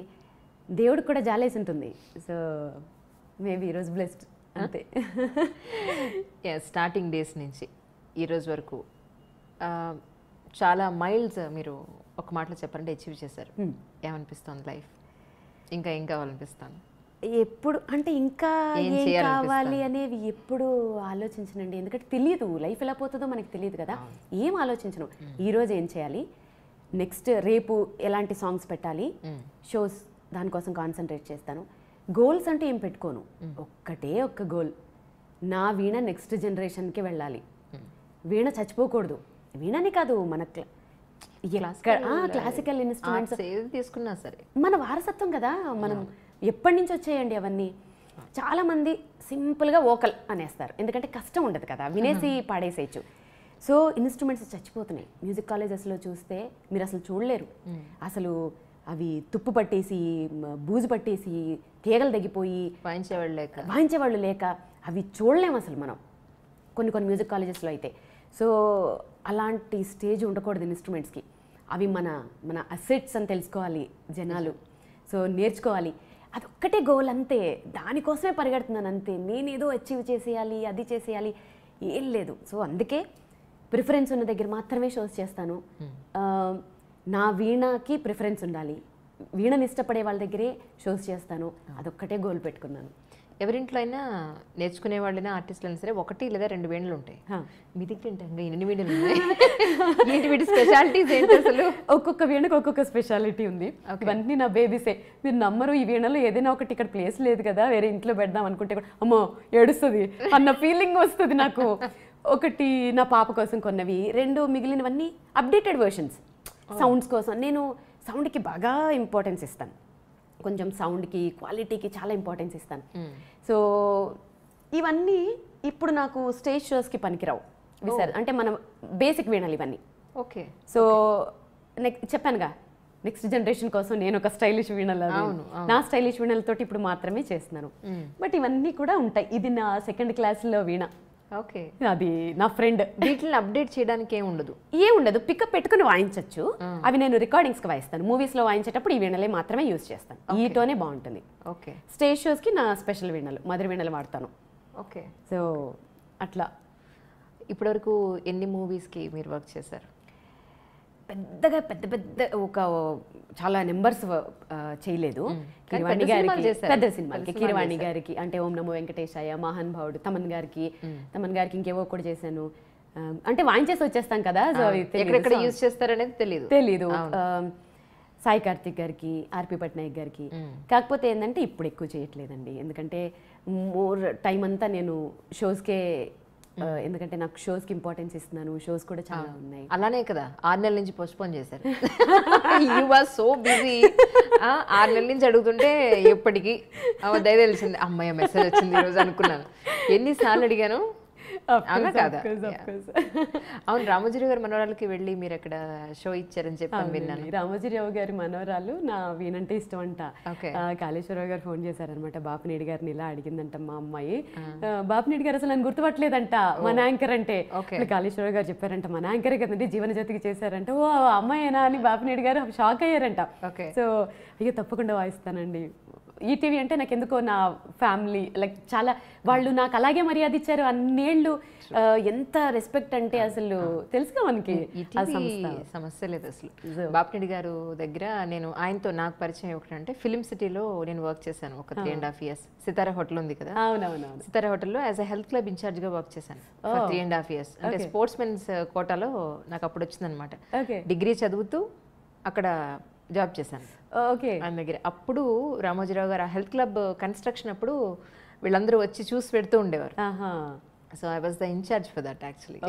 దేవుడికి కూడా జాలేసి ఉంటుంది. సో మేబీ ఈరోజు బ్లెస్డ్ అంతే. స్టార్టింగ్ డేస్ నుంచి ఈరోజు వరకు చాలా మైల్స్ మీరు ఒక మాటలో చెప్పాలంటే అచీవ్ చేశారు. ఏమనిపిస్తుంది లైఫ్? ఇంకా ఏం కావాలనిపిస్తాను? ఎప్పుడు అంటే ఇంకా ఏం కావాలి అనేవి ఎప్పుడు ఆలోచించనండి. ఎందుకంటే తెలియదు లైఫ్ ఎలా పోతుందో మనకి తెలియదు కదా. ఏం ఆలోచించను. ఈరోజు ఏం చేయాలి, నెక్స్ట్ రేపు ఎలాంటి సాంగ్స్ పెట్టాలి, షోస్ దానికోసం కాన్సన్ట్రేట్ చేస్తాను. గోల్స్ అంటే ఏం పెట్టుకోను. ఒక్కటే ఒక్క గోల్, నా వీణ నెక్స్ట్ జనరేషన్కి వెళ్ళాలి. వీణ చచ్చిపోకూడదు. వీణని కాదు, మన క్లాసికల్ ఇన్స్ట్రుమెంట్స్ తీసుకున్నా సరే మన వారసత్వం కదా. మనం ఎప్పటి నుంచి వచ్చాయండి అవన్నీ. చాలామంది సింపుల్గా వోకల్ అనేస్తారు, ఎందుకంటే కష్టం ఉండదు కదా, వినేసి పాడేసేయచ్చు. సో ఇన్స్ట్రుమెంట్స్ చచ్చిపోతున్నాయి. మ్యూజిక్ కాలేజెస్లో చూస్తే మీరు అసలు చూడలేరు. అసలు అవి తుప్పు పట్టేసి, బూజు పట్టేసి, తీగలు తగ్గిపోయి వాయించేవాళ్ళు లేక అవి చూడలేము అసలు మనం కొన్ని మ్యూజిక్ కాలేజెస్లో అయితే. సో అలాంటి స్టేజ్ ఉండకూడదు ఇన్స్ట్రుమెంట్స్కి. అవి మన అసెట్స్ అని తెలుసుకోవాలి జనాలు. సో నేర్చుకోవాలి. అదొక్కటే గోల్ అంతే. దానికోసమే పరిగెడుతున్నాను అంతే. నేనేదో అచీవ్ చేసేయాలి, అది చేసేయాలి, ఏం లేదు. సో అందుకే ప్రిఫరెన్స్ ఉన్న దగ్గర మాత్రమే షోస్ చేస్తాను. నా వీణకి ప్రిఫరెన్స్ ఉండాలి. వీణని ఇష్టపడే వాళ్ళ దగ్గరే షోస్ చేస్తాను. అదొక్కటే గోల్ పెట్టుకున్నాను. ఎవరింట్లో అయినా నేర్చుకునే వాళ్ళైనా ఆర్టిస్టులు అయినా సరే 1 లేదా 2 వీణలు ఉంటాయి. మీ దగ్గర ఏంటంటే ఎన్ని వీణలు ఉన్నాయి? ఏంటి వీటి స్పెషాలిటీస్ ఏంటి అసలు? ఒక్కొక్క వీణకు ఒక్కొక్క స్పెషాలిటీ ఉంది. ఇవన్నీ నా బేబీసే. మీరు నమ్మరు, ఈ వీణలో ఏదైనా ఒకటి ఇక్కడ ప్లేస్ లేదు కదా, వేరే ఇంట్లో పెడదాం అనుకుంటే కూడా అమ్మో ఏడుస్తుంది అన్న ఫీలింగ్ వస్తుంది నాకు. ఒకటి నా పాప కోసం కొన్నవి, 2 మిగిలినవన్నీ అప్డేటెడ్ వర్షన్స్. సౌండ్స్ కోసం నేను సౌండ్కి బాగా ఇంపార్టెన్స్ ఇస్తాను. కొంచెం సౌండ్కి, క్వాలిటీకి చాలా ఇంపార్టెన్స్ ఇస్తాను. సో ఇవన్నీ ఇప్పుడు నాకు స్టేజ్ షోస్కి పనికిరావు. అంటే మనం బేసిక్ వీణాలు ఇవన్నీ. ఓకే. సో చెప్పానుగా, నెక్స్ట్ జనరేషన్ కోసం నేను ఒక స్టైలిష్ వీణలు, నా స్టైలిష్ వీణలతోటి ఇప్పుడు మాత్రమే చేస్తున్నాను. బట్ ఇవన్నీ కూడా ఉంటాయి. ఇది నా 2nd క్లాస్లో వీణ. ఓకే. అది నా ఫ్రెండ్. వీటిని అప్డేట్ చేయడానికి ఏముండదు, పికప్ పెట్టుకుని వాయించవచ్చు. అవి నేను రికార్డింగ్స్కి వాయిస్తాను. మూవీస్లో వాయించేటప్పుడు ఈ వీణలే మాత్రమే యూజ్ చేస్తాను. ఈ టోనే బాగుంటుంది. ఓకే. స్టేజ్ షోస్కి నా స్పెషల్ వీణలు, మధుర వీణలు వాడతాను. ఓకే. సో అట్లా. ఇప్పటివరకు ఎన్ని మూవీస్కి మీరు వర్క్ చేశారు? పెద్దగా పెద్ద ఒక చాలా నెంబర్స్ చేయలేదు. కిరవాణి గారికి పెద్ద సినిమాలకి, కిరవాణి గారికి అంటే ఓం నమో వెంకటేశాయ, మహాన్ భావుడు, తమన్ గారికి ఇంకేవో కూడా చేశాను. అంటే వాయించేసి వచ్చేస్తాం కదా, సో ఎక్కడెక్కడ యూజ్ చేస్తారనేది తెలీదు. సాయి కార్తిక్ గారికి, ఆర్పి పట్నాయక్ గారికి. కాకపోతే ఏంటంటే ఇప్పుడు ఎక్కువ చేయట్లేదండి, ఎందుకంటే మోర్ టైం అంతా నేను షోస్కే, ఎందుకంటే నాకు షోస్కి ఇంపార్టెన్స్ ఇస్తున్నాను. షోస్ కూడా చాలా ఉన్నాయి. అలానే కదా 6 నెలల నుంచి పోస్ట్పోన్ చేశారు. You are so busy. 6 నెలల నుంచి అడుగుతుంటే ఎప్పటికీ దయ తెలిసింది, అమ్మాయి మెసేజ్ వచ్చింది ఈరోజు అనుకున్నాను. ఎన్నిసార్లు అడిగాను. అవునా కాదా? అవును, రామోజీరావు గారి మనవరాలకి వెళ్ళి మీరు అక్కడ షో ఇచ్చారని చెప్పి విన్నాను. రామోజీరావు గారి మనవరాలు నా వీణంటే ఇష్టం అంట. కాళేశ్వరరావు గారు ఫోన్ చేశారనమాట. బాపినేడి గారిని ఇలా అడిగిందంట మా అమ్మాయి. బాపినేడి గారు అసలు నన్ను గుర్తుపట్టలేదంట మన యాంకర్ అంటే. కాళేశ్వరరావు గారు చెప్పారంట మన యాంకరే కదండి జీవన జ్యోతికి చేశారంట. ఓ అమ్మాయినా అని బాపినేడి గారు షాక్ అయ్యారంట. సో అయ్యో తప్పకుండా వాయిస్తానండి. ఈటీవీ అంటే నాకు ఎందుకో నా ఫ్యామిలీ లైక్ చాలా, వాళ్ళు నాకు అలాగే మర్యాద ఇచ్చారు అన్నేళ్ళు. ఎంత రెస్పెక్ట్ అంటే అసలు తెలుసుగా మనకి. సమస్య లేదు అసలు. బాపినేడి గారు దగ్గర నేను ఆయనతో నాకు పరిచయం ఒకటంటే ఫిలిం సిటీలో నేను వర్క్ చేశాను ఒక 3.5 years. సితారా హోటల్ ఉంది కదా, అవునవును, సితారా హోటల్లో యాజ్ అ హెల్త్ క్లబ్ ఇన్ఛార్జ్గా వర్క్ చేశాను 3.5 years. అంటే స్పోర్ట్స్ మెన్స్ కోటాలో నాకు అప్పుడు వచ్చిందనమాట. డిగ్రీ చదువుతూ అక్కడ జాబ్ చేశాను ఆయన దగ్గర. అప్పుడు రామోజీరావు గారు ఆ హెల్త్ క్లబ్ కన్స్ట్రక్షన్ అప్పుడు వీళ్ళందరూ వచ్చి చూసి పెడుతూ ఉండేవారు. So I was the incharge for that actually.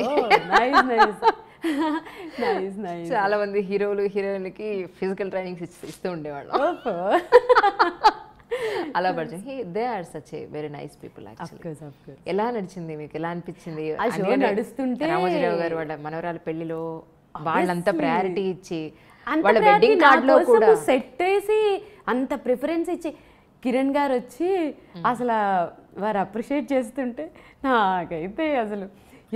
చాలా మంది హీరోలు హీరోయిన్లకి ఫిజికల్ ట్రైనింగ్స్ ఇస్తూ ఉండేవాళ్ళం. అలా పరిచయం. They are such a very nice people actually. ఎలా నడిచింది మీకు, ఎలా అనిపించింది నడుస్తుంటే? రామోజీరావు గారు వాళ్ళ మనవరాల పెళ్లిలో వాళ్ళంతా ప్రయారిటీ ఇచ్చి వాళ్ళ వెడ్డింగ్ కార్డ్ లో కూడా సెట్ వేసి అంత ప్రిఫరెన్స్ ఇచ్చి కిరణ్ గారు వచ్చి అసలు వారు అప్రిషియేట్ చేస్తుంటే నాకైతే అసలు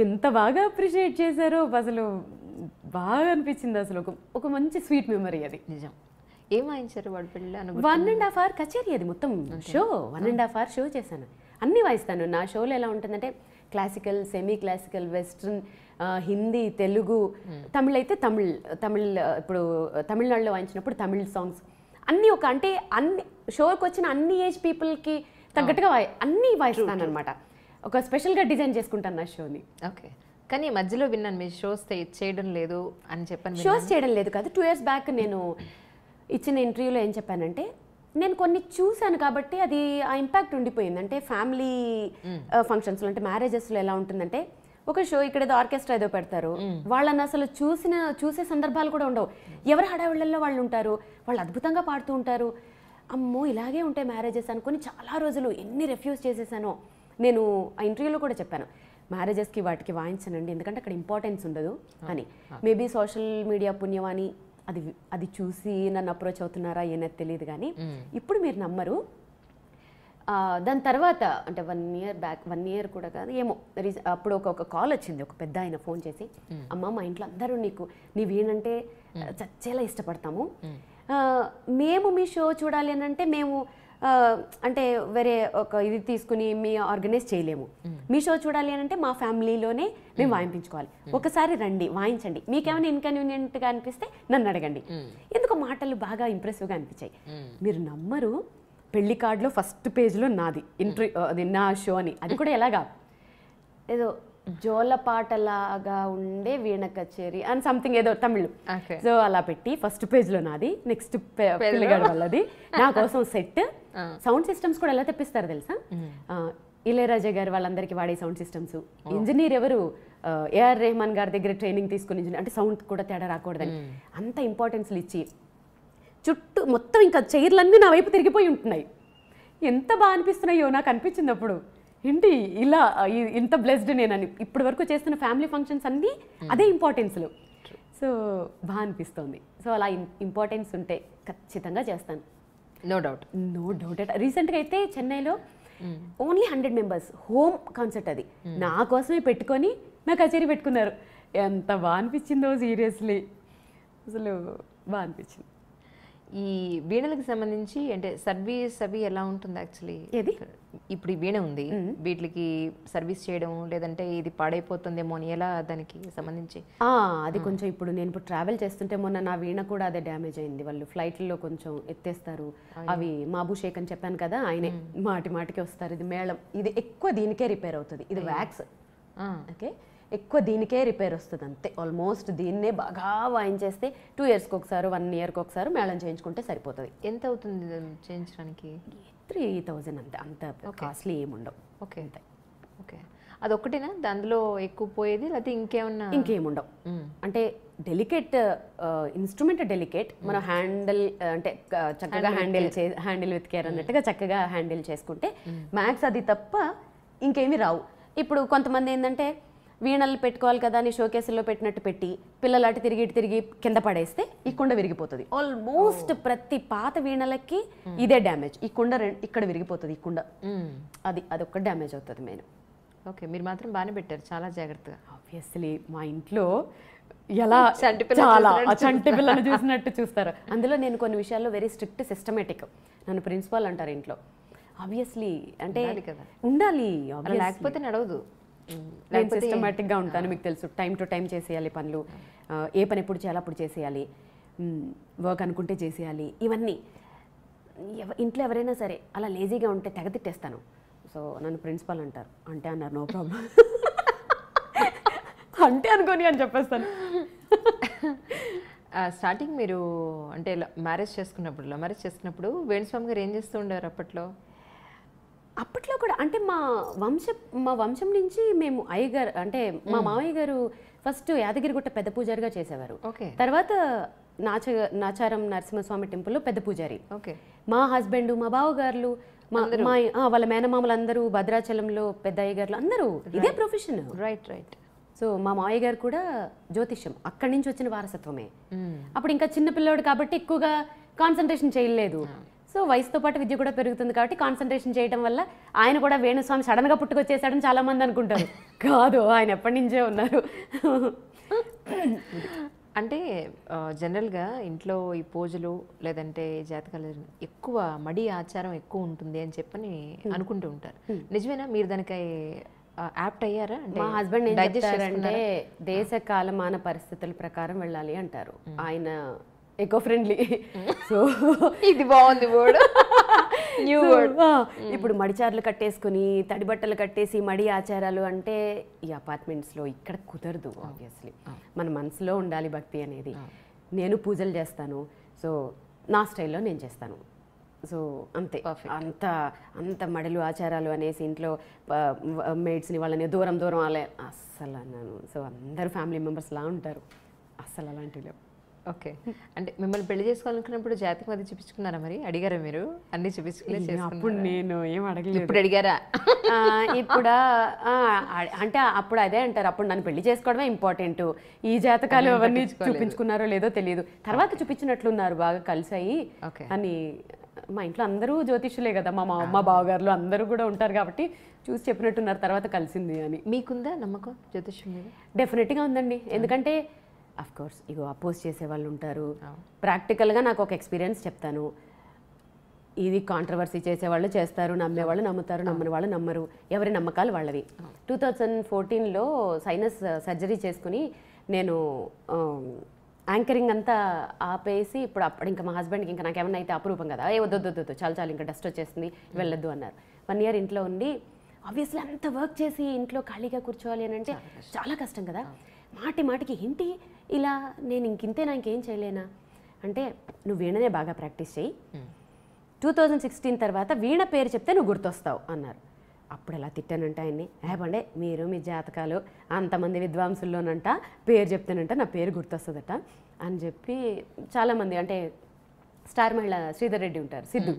ఎంత బాగా అప్రిషియేట్ చేశారో అసలు బాగా అనిపించింది. అసలు ఒక మంచి స్వీట్ మెమరీ అది. నిజం. ఏం వాయించారు వాళ్ళ పెళ్ళిలో? 1.5 hour కచేరీ అది మొత్తం షో. 1.5 hour షో చేశాను. అన్నీ వాయిస్తాను. నా షోలో ఎలా ఉంటుందంటే classical, semi classical, western, Hindi, Telugu, Tamil అయితే తమిళ్ ఇప్పుడు తమిళనాడులో వాయించినప్పుడు తమిళ్ సాంగ్స్ అన్నీ అంటే అన్ని షోకి వచ్చిన అన్ని ఏజ్ పీపుల్కి తగ్గట్టుగా అన్నీ వాయిస్తాను అనమాట. ఒక స్పెషల్గా డిజైన్ చేసుకుంటాను నా షోని. ఓకే. కానీ మధ్యలో విన్నాను మీరు షోస్ చేయడం లేదు అని చెప్పాను. షోస్ చేయడం లేదు కాదు. 2 years బ్యాక్ నేను ఇచ్చిన ఇంటర్వ్యూలో ఏం చెప్పానంటే, నేను కొన్ని చూశాను కాబట్టి అది ఆ ఇంపాక్ట్ ఉండిపోయింది. అంటే ఫ్యామిలీ ఫంక్షన్స్లో అంటే మ్యారేజెస్లో ఎలా ఉంటుందంటే, ఒక షో ఇక్కడ ఏదో ఆర్కెస్ట్రా ఏదో పెడతారు, వాళ్ళని అసలు చూసే సందర్భాలు కూడా ఉండవు. ఎవరి హడావిళ్ళల్లో వాళ్ళు ఉంటారు, వాళ్ళు అద్భుతంగా పాడుతూ ఉంటారు. అమ్మో ఇలాగే ఉంటాయి మ్యారేజెస్ అనుకుని చాలా రోజులు ఎన్ని రిఫ్యూజ్ చేసేసానో. నేను ఆ ఇంటర్వ్యూలో కూడా చెప్పాను, మ్యారేజెస్కి వాటికి వాయించనండి ఎందుకంటే అక్కడ ఇంపార్టెన్స్ ఉండదు అని. మేబీ సోషల్ మీడియా పుణ్యమాని అది చూసి నన్ను అప్రోచ్ అవుతున్నారా ఏనది తెలియదు. కానీ ఇప్పుడు మీరు నమ్మరు, దాని తర్వాత అంటే 1 year బ్యాక్, 1 year కూడా కాదు ఏమో, అప్పుడు ఒక కాల్ వచ్చింది. ఒక పెద్ద ఆయన ఫోన్ చేసి, అమ్మ మా ఇంట్లో అందరూ నీ వీణంటే చచ్చేలా ఇష్టపడతాము, మేము మీ షో చూడాలి అని అంటే మేము అంటే వేరే ఒక ఇది తీసుకుని మీ ఆర్గనైజ్ చేయలేము. మీ షో చూడాలి అని అంటే మా ఫ్యామిలీలోనే మేము వాయింపించుకోవాలి. ఒకసారి రండి వాయించండి, మీకేమైనా ఇన్కన్వీనియంట్గా అనిపిస్తే నన్ను అడగండి. ఎందుకో మాటలు బాగా ఇంప్రెసివ్గా అనిపించాయి. మీరు నమ్మరు, పెళ్లి కార్డులో ఫస్ట్ పేజ్లో నాది అది నా షో అని. అది కూడా ఎలాగా ఏదో జోలపాటలాగా ఉండే వీణ కచేరీ అని సంథింగ్ ఏదో తమిళ్. సో అలా పెట్టి ఫస్ట్ పేజ్లో నాది, నెక్స్ట్ పిల్లగాడు వాళ్ళది, నా కోసం సెట్, సౌండ్ సిస్టమ్స్ కూడా ఎలా తెప్పిస్తారు తెలుసా, ఇళయరాజా గారు వాళ్ళందరికీ వాడే సౌండ్ సిస్టమ్స్. ఇంజనీర్ ఎవరు, ఏఆర్ రెహమాన్ గారి దగ్గర ట్రైనింగ్ తీసుకుని ఇంజనీర్, అంటే సౌండ్ కూడా తేడా రాకూడదని అంత ఇంపార్టెన్స్లు ఇచ్చి చుట్టూ మొత్తం ఇంకా చైర్లన్నీ నా వైపు తిరిగిపోయి ఉంటున్నాయి. ఎంత బాగా అనిపిస్తున్నాయో నాకు అనిపించింది అప్పుడు, ఏంటి ఇలా ఇంత బ్లెస్డ్ నేనని. ఇప్పటి వరకు చేస్తున్న ఫ్యామిలీ ఫంక్షన్స్ అన్నీ అదే ఇంపార్టెన్స్లు. సో బాగా అనిపిస్తుంది. సో అలా ఇంపార్టెన్స్ ఉంటే ఖచ్చితంగా చేస్తాను. No doubt. రీసెంట్గా అయితే చెన్నైలో ఓన్లీ 100 members హోమ్ కాన్సర్ట్, అది నా కోసమే పెట్టుకొని నా కచేరీ పెట్టుకున్నారు. ఎంత బాగా అనిపించిందో సీరియస్లీ, అసలు బాగా అనిపించింది. ఈ వీణలకు సంబంధించి అంటే సర్వీస్ అవి ఎలా ఉంటుంది యాక్చువల్లీ? ఏది ఇప్పుడు ఈ వీణ ఉంది, వీటికి సర్వీస్ చేయడం లేదంటే ఇది పాడైపోతుందేమో అని ఎలా దానికి సంబంధించి? అది కొంచెం ఇప్పుడు నేను ట్రావెల్ చేస్తుంటే మొన్న నా వీణ కూడా అదే డ్యామేజ్ అయింది. వాళ్ళు ఫ్లైట్లో కొంచెం ఎత్తేస్తారు. అవి మాబుషేక్ అని చెప్పాను కదా, ఆయనే మాటికి వస్తారు. ఇది మేళం, ఇది ఎక్కువ దీనికే రిపేర్ అవుతుంది. ఇది వ్యాక్స్, ఓకే, ఎక్కువ దీనికే రిపేర్ వస్తుంది అంతే. ఆల్మోస్ట్ దీన్నే బాగా వాయించేస్తే 2 yearsకి ఒకసారి 1 yearకి ఒకసారి మేళం చేయించుకుంటే సరిపోతుంది. ఎంత అవుతుంది చేయించడానికి? 3,000 అంతే, అంత కాస్ట్లీ ఏముండవు. Okay okay. అదొక్కటేనా దానిలో ఎక్కువ పోయేది, లేకపోతే ఇంకేముండవు? అంటే డెలికేట్ ఇన్స్ట్రుమెంట్, డెలికేట్, మనం హ్యాండిల్ అంటే చక్కగా హ్యాండిల్ విత్ కేర్ అన్నట్టుగా చక్కగా హ్యాండిల్ చేసుకుంటే మ్యాక్స్ అది తప్ప ఇంకేమీ రావు. ఇప్పుడు కొంతమంది ఏంటంటే వీణలు పెట్టుకోవాలి కదా అని షోకేసుల్లో పెట్టినట్టు పెట్టి పిల్లలు అటు తిరిగి కింద పడేస్తే ఈ కుండ విరిగిపోతుంది. ఆల్మోస్ట్ ప్రతి పాత వీణలకి ఇదే డ్యామేజ్. ఈ కుండ ఇక్కడ విరిగిపోతుంది, ఈ కుండ అదొక్క డ్యామేజ్ అవుతుంది మెయిన్. ఓకే, మీరు మాత్రం బాగానే పెట్టారు, చాలా జాగ్రత్తగా. ఆబ్వియస్లీ మా ఇంట్లో ఎలా చాలా చంటి పిల్లలు చూసినట్టు చూస్తారు. అందులో నేను కొన్ని విషయాల్లో వెరీ స్ట్రిక్ట్, సిస్టమేటిక్. నన్ను ప్రిన్సిపాల్ అంటారు ఇంట్లో. ఆబ్వియస్లీ అంటే ఉండాలి, లేకపోతే నడవదు. నేను సిస్టమేటిక్గా ఉంటాను, మీకు తెలుసు. టైం టు టైం చేసేయాలి పనులు, ఏ పని ఎప్పుడు చేయాలి అప్పుడు చేసేయాలి, వర్క్ అనుకుంటే చేసేయాలి. ఇవన్నీ ఇంట్లో ఎవరైనా సరే అలా లేజీగా ఉంటే తెగతిట్టేస్తాను. సో నన్ను ప్రిన్సిపాల్ అంటారు. అంటే అన్నారు, నో ప్రాబ్లం అంటే అనుకోని అని చెప్పేస్తాను. స్టార్టింగ్ మీరు అంటే మ్యారేజ్ చేసుకున్నప్పుడు వేణుస్వామి గారు ఏం చేస్తూ ఉండారు అప్పట్లో? అప్పట్లో కూడా అంటే మా వంశం నుంచి మేము అయ్యగారు అంటే మా మామయ్య గారు ఫస్ట్ యాదగిరిగుట్ట పెద్ద పూజారిగా చేసేవారు. ఓకే. తర్వాత నాచారం నరసింహస్వామి టెంపుల్లో పెద్ద పూజారి. ఓకే. మా హస్బెండ్, మా బావగారులు, వాళ్ళ మేనమామలు అందరూ భద్రాచలంలో పెద్ద అయ్యగారులు అందరూ ఇదే ప్రొఫెషన్. Right right. సో మా మామయ్య గారు కూడా జ్యోతిష్యం అక్కడి నుంచి వచ్చిన వారసత్వమే. అప్పుడు ఇంకా చిన్న పిల్లోడు కాబట్టి ఎక్కువగా కాన్సన్ట్రేషన్ చేయలేదు. సో వయసుతో పాటు విద్య కూడా పెరుగుతుంది కాబట్టి కాన్సన్ట్రేషన్ చేయడం వల్ల ఆయన కూడా వేణుస్వామి సడన్గా పుట్టుకొచ్చేసాడని చాలా మంది అనుకుంటారు. కాదు, ఆయన ఎప్పటి నుంచే ఉన్నారు. అంటే జనరల్గా ఇంట్లో ఈ పూజలు లేదంటే జాతకాలు ఎక్కువ మడి ఆచారం ఎక్కువ ఉంటుంది అని చెప్పని అనుకుంటూ ఉంటారు. నిజమేనా? మీరు దానికి యాప్ట్ అయ్యారా? మా హస్బెండ్ ఏం చెప్తారంటే దేశ కాలమాన పరిస్థితుల ప్రకారం వెళ్ళాలి అంటారు. ఆయన ఎకో ఫ్రెండ్లీ. సో ఇది బాగుంది వర్డ్. New word. ఇప్పుడు మడిచార్లు కట్టేసుకుని తడి బట్టలు కట్టేసి మడి ఆచారాలు అంటే ఈ అపార్ట్మెంట్స్లో ఇక్కడ కుదరదు. ఆబ్వియస్లీ మన మనసులో ఉండాలి భక్తి అనేది. నేను పూజలు చేస్తాను, సో నా స్టైల్లో నేను చేస్తాను. సో అంతే. అంత మడలు ఆచారాలు అనేసి ఇంట్లో మేడ్స్ని వాళ్ళని దూరం అలా అస్సలు అన్నాను. సో అందరూ ఫ్యామిలీ మెంబర్స్ లా ఉంటారు, అస్సలు అలాంటివి లేవు. ఓకే. అంటే మిమ్మల్ని పెళ్లి చేసుకోవాలనుకున్నప్పుడు జాతకం అది చూపించుకున్నారా? మరి అడిగారా మీరు? అన్ని చూపించుకునే అప్పుడు నేను ఏం అడగలేదు. ఇప్పుడు అడిగారా? ఇప్పుడు అంటే అప్పుడు అదే అంటారు, అప్పుడు నన్ను పెళ్లి చేసుకోవడమే ఇంపార్టెంట్, ఈ జాతకాలు అవన్నీ చూపించుకున్నారో లేదో తెలియదు. తర్వాత చూపించినట్లున్నారు బాగా కలిసాయి అని. మా ఇంట్లో అందరూ జ్యోతిష్యులే కదా, మా బావగారులు అందరూ కూడా ఉంటారు కాబట్టి చూసి చెప్పినట్టున్నారు తర్వాత కలిసింది అని. మీకుందా నమ్మకం జ్యోతిష్యం మీద? డెఫినెట్గా ఉందండి. ఎందుకంటే అఫ్ కోర్స్ ఇగో అపోజ్ చేసే వాళ్ళు ఉంటారు. ప్రాక్టికల్గా నాకు ఒక ఎక్స్పీరియన్స్ చెప్తాను. ఇది కాంట్రవర్సీ చేసేవాళ్ళు చేస్తారు, నమ్మేవాళ్ళు నమ్ముతారు, నమ్మని వాళ్ళు నమ్మరు. ఎవరి నమ్మకాలు వాళ్ళవి. 2014లో సైనస్ సర్జరీ చేసుకుని నేను యాంకరింగ్ అంతా ఆపేసి అప్పుడు ఇంకా మా హస్బెండ్కి ఇంకా నాకేమన్నా అయితే అపురూపం కదా, వద్దు చాలు ఇంకా డస్ట్ వచ్చేస్తుంది వెళ్ళొద్దు అన్నారు. 1 year ఇంట్లో ఉండి ఆబ్వియస్లీ అంత వర్క్ చేసి ఇంట్లో ఖాళీగా కూర్చోవాలి అని అంటే చాలా కష్టం కదా. మాటికి ఏంటి ఇలా నేను ఇంకింతేనా, ఇంకేం చేయలేనా అంటే నువ్వు వీణనే బాగా ప్రాక్టీస్ చేయి, 2016 తర్వాత వీణ పేరు చెప్తే నువ్వు గుర్తొస్తావు అన్నారు. అప్పుడు ఎలా తిట్టానంట ఆయన్ని, ఏమండే మీరు మీ జాతకాలు అంతమంది విద్వాంసుల్లోనంట పేరు చెప్తానంట నా పేరు గుర్తొస్తుందట అని చెప్పి చాలామంది అంటే స్టార్ మహిళ శ్రీధర్ రెడ్డి ఉంటారు, సిద్ధు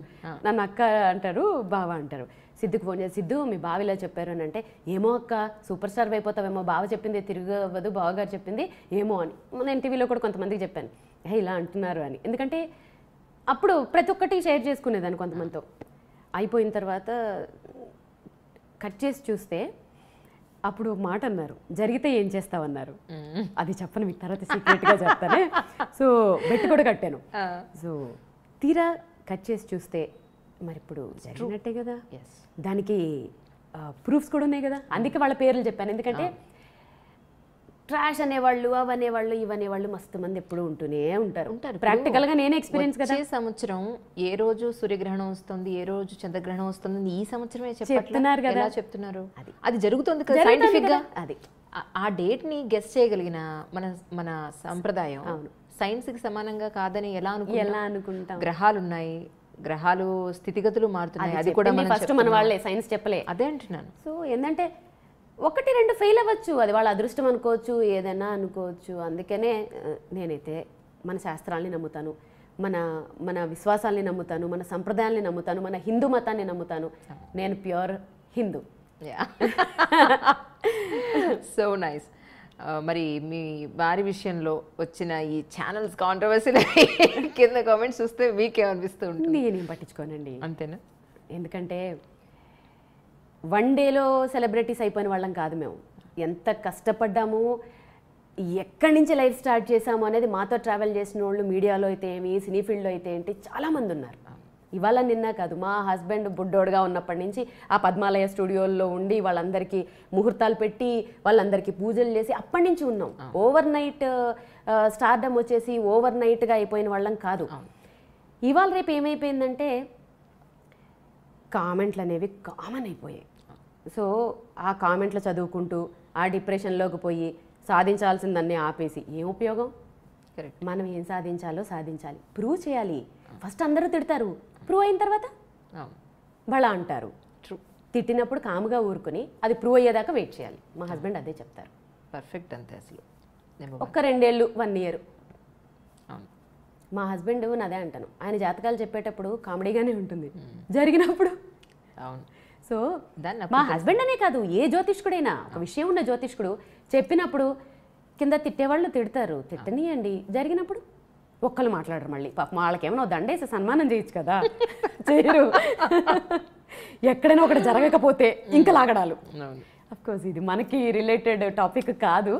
నన్ను అక్క అంటారు, బావ అంటారు. సిద్ధుకు ఫోన్ చేసి సిద్ధు మీ బావ ఇలా చెప్పారు అని అంటే, ఏమో అక్క సూపర్ స్టార్ అయిపోతావేమో, బావ చెప్పింది తిరిగి అవ్వదు, బావగారు చెప్పింది ఏమో అని. నేను టీవీలో కూడా కొంతమందికి చెప్పాను ఇలా అంటున్నారు అని. ఎందుకంటే అప్పుడు ప్రతి ఒక్కటి షేర్ చేసుకునేదాన్ని కొంతమందితో. అయిపోయిన తర్వాత కట్ చేసి చూస్తే అప్పుడు మాట అన్నారు, జరిగితే ఏం చేస్తావన్నారు. అది చెప్పను మీకు తర్వాత సీక్రెట్గా చెప్తానే. సో బెట్ కూడా కట్టాను. సో తీరా కట్ చేసి చూస్తే మరి ఇప్పుడు జరిగినట్టే కదా, దానికి ప్రూఫ్స్ కూడా ఉన్నాయి కదా. అందుకే వాళ్ళ పేర్లు చెప్పాను. ఎందుకంటే ట్రాష్ అనేవాళ్ళు, అవనేవాళ్ళు, ఇవనేవాళ్ళు మస్తు మంది ఎప్పుడు ఉంటూనే ఉంటారు. ప్రాక్టికల్గా నేనే ఎక్స్పీరియన్స్ కదా. సంవత్సరం ఏ రోజు సూర్యగ్రహణం వస్తుంది, ఏ రోజు చంద్రగ్రహణం వస్తుంది, ఈ సంవత్సరమే చెప్తున్నారు కదా. చెప్తున్నారు అది జరుగుతుంది కదా సైంటిఫిక్ గా. అది ఆ డేట్ ని గెస్ చేయగలిగిన మన సంప్రదాయం సైన్స్ కి సమానంగా కాదని ఎలా అనుకుంటాం? గ్రహాలు ఉన్నాయి, గ్రహాలు స్థితిగతులు మారుతున్నాయి, అది కూడా ఫస్ట్ మన వాళ్ళే, సైన్స్ చెప్పలే. అదే అంటున్నాను. సో ఏంటంటే 1-2 ఫెయిల్ అవ్వచ్చు, అది వాళ్ళ అదృష్టం అనుకోవచ్చు, ఏదైనా అనుకోవచ్చు. అందుకనే నేనైతే మన శాస్త్రాల్ని నమ్ముతాను, మన విశ్వాసాల్ని నమ్ముతాను, మన సంప్రదాయాల్ని నమ్ముతాను, మన హిందూ మతాన్ని నమ్ముతాను. నేను ప్యూర్ హిందూ. So nice. మరి మీ వారి విషయంలో వచ్చిన ఈ ఛానల్స్ కాంట్రవర్సీలు కింద కామెంట్స్ చూస్తే మీకేమనిపిస్తూ ఉంటుంది? నేనేం పట్టించుకోనండి. అంతేనా? ఎందుకంటే 1 dayలో సెలబ్రిటీస్ అయిపోయిన వాళ్ళం కాదు మేము. ఎంత కష్టపడ్డాము, ఎక్కడి నుంచి లైఫ్ స్టార్ట్ చేసాము అనేది మాతో ట్రావెల్ చేసిన వాళ్ళు మీడియాలో అయితే ఏమి, సినీ ఫీల్డ్లో అయితే ఏంటి చాలామంది ఉన్నారు. ఇవాళ నిన్న కాదు, మా హస్బెండ్ బుడ్డోడుగా ఉన్నప్పటి నుంచి ఆ పద్మాలయ స్టూడియోల్లో ఉండి వాళ్ళందరికీ ముహూర్తాలు పెట్టి వాళ్ళందరికీ పూజలు చేసి అప్పటి నుంచి ఉన్నాం. ఓవర్ నైట్ స్టార్డమ్ వచ్చేసి ఓవర్ నైట్గా అయిపోయిన వాళ్ళం కాదు. ఇవాళ రేపు ఏమైపోయిందంటే కామెంట్లు అనేవి కామన్ అయిపోయాయి. సో ఆ కామెంట్లు చదువుకుంటూ ఆ డిప్రెషన్లోకి పోయి సాధించాల్సిందన్నీ ఆపేసి ఏం ఉపయోగం? మనం ఏం సాధించాలో సాధించాలి, ప్రూవ్ చేయాలి. ఫస్ట్ అందరూ తిడతారు, ప్రూవ్ అయిన తర్వాత వాళ్ళ అంటారు. ట్రూ. తిట్టినప్పుడు కాముగా ఊరుకుని అది ప్రూవ్ అయ్యేదాకా వెయిట్ చేయాలి. మా హస్బెండ్ అదే చెప్తారు. పర్ఫెక్ట్ అంతే అసలు. ఒక్క 2 ఏళ్ళు 1 ఇయర్. అవును. మా హస్బెండ్ అదే అంటాను, ఆయన జాతకాలు చెప్పేటప్పుడు కామెడీగానే ఉంటుంది, జరిగినప్పుడు. అవును. సో మా హస్బెండ్ అనే కాదు, ఏ జ్యోతిష్కుడైనా ఒక విషయం ఉన్న జ్యోతిష్కుడు చెప్పినప్పుడు కింద తిట్టేవాళ్ళు తిడతారు, తిట్టనీయండి. జరిగినప్పుడు ఒక్కళ్ళు మాట్లాడరు. మళ్ళీ పాపం వాళ్ళకేమో దండేసి సన్మానం చేయొచ్చు కదా, చేయరు. ఎక్కడైనా ఒకటి జరగకపోతే ఇంకా లాగడాలు. అఫ్కోర్స్ ఇది మనకి రిలేటెడ్ టాపిక్ కాదు,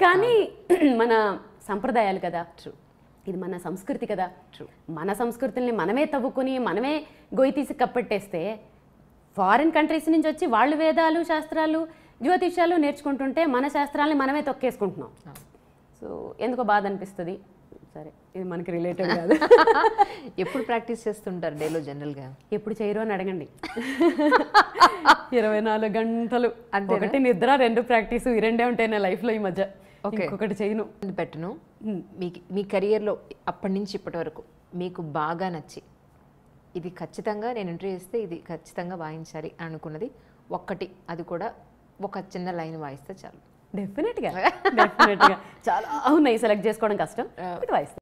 కానీ మన సంప్రదాయాలు కదా, ఇది మన సంస్కృతి కదా. మన సంస్కృతుల్ని మనమే తవ్వుకొని మనమే గొయ్యి తీసి కప్పెట్టేస్తే ఫారిన్ కంట్రీస్ నుంచి వచ్చి వాళ్ళు వేదాలు శాస్త్రాలు జ్యోతిష్యాలు నేర్చుకుంటుంటే మన శాస్త్రాలని మనమే తొక్కేసుకుంటున్నాం. సో ఎందుకో బాధ అనిపిస్తుంది. సరే, ఇది మనకి రిలేటెడ్ కాదు. ఎప్పుడు ప్రాక్టీస్ చేస్తుంటారు డేలో జనరల్గా? ఎప్పుడు చేయరు అని అడగండి. 24 గంటలు, ఒకటి నిద్ర, 2 ప్రాక్టీసు, ఈ 2 ఉంటాయి నా లైఫ్లో ఈ మధ్య. ఇంకొకటి చేయను, పెట్టను. మీ కెరియర్లో అప్పటి నుంచి ఇప్పటి వరకు మీకు బాగా నచ్చి ఇది ఖచ్చితంగా నేను ఇంటర్వ్యూ చేస్తే ఇది ఖచ్చితంగా వాయించాలి అనుకున్నది ఒక్కటి, అది కూడా ఒక చిన్న లైన్ వాయిస్తే చాలు. డెఫినెట్గా చాలా ఉన్నాయి, సెలెక్ట్ చేసుకోవడం కష్టం, బట్ వాయిస్తాను.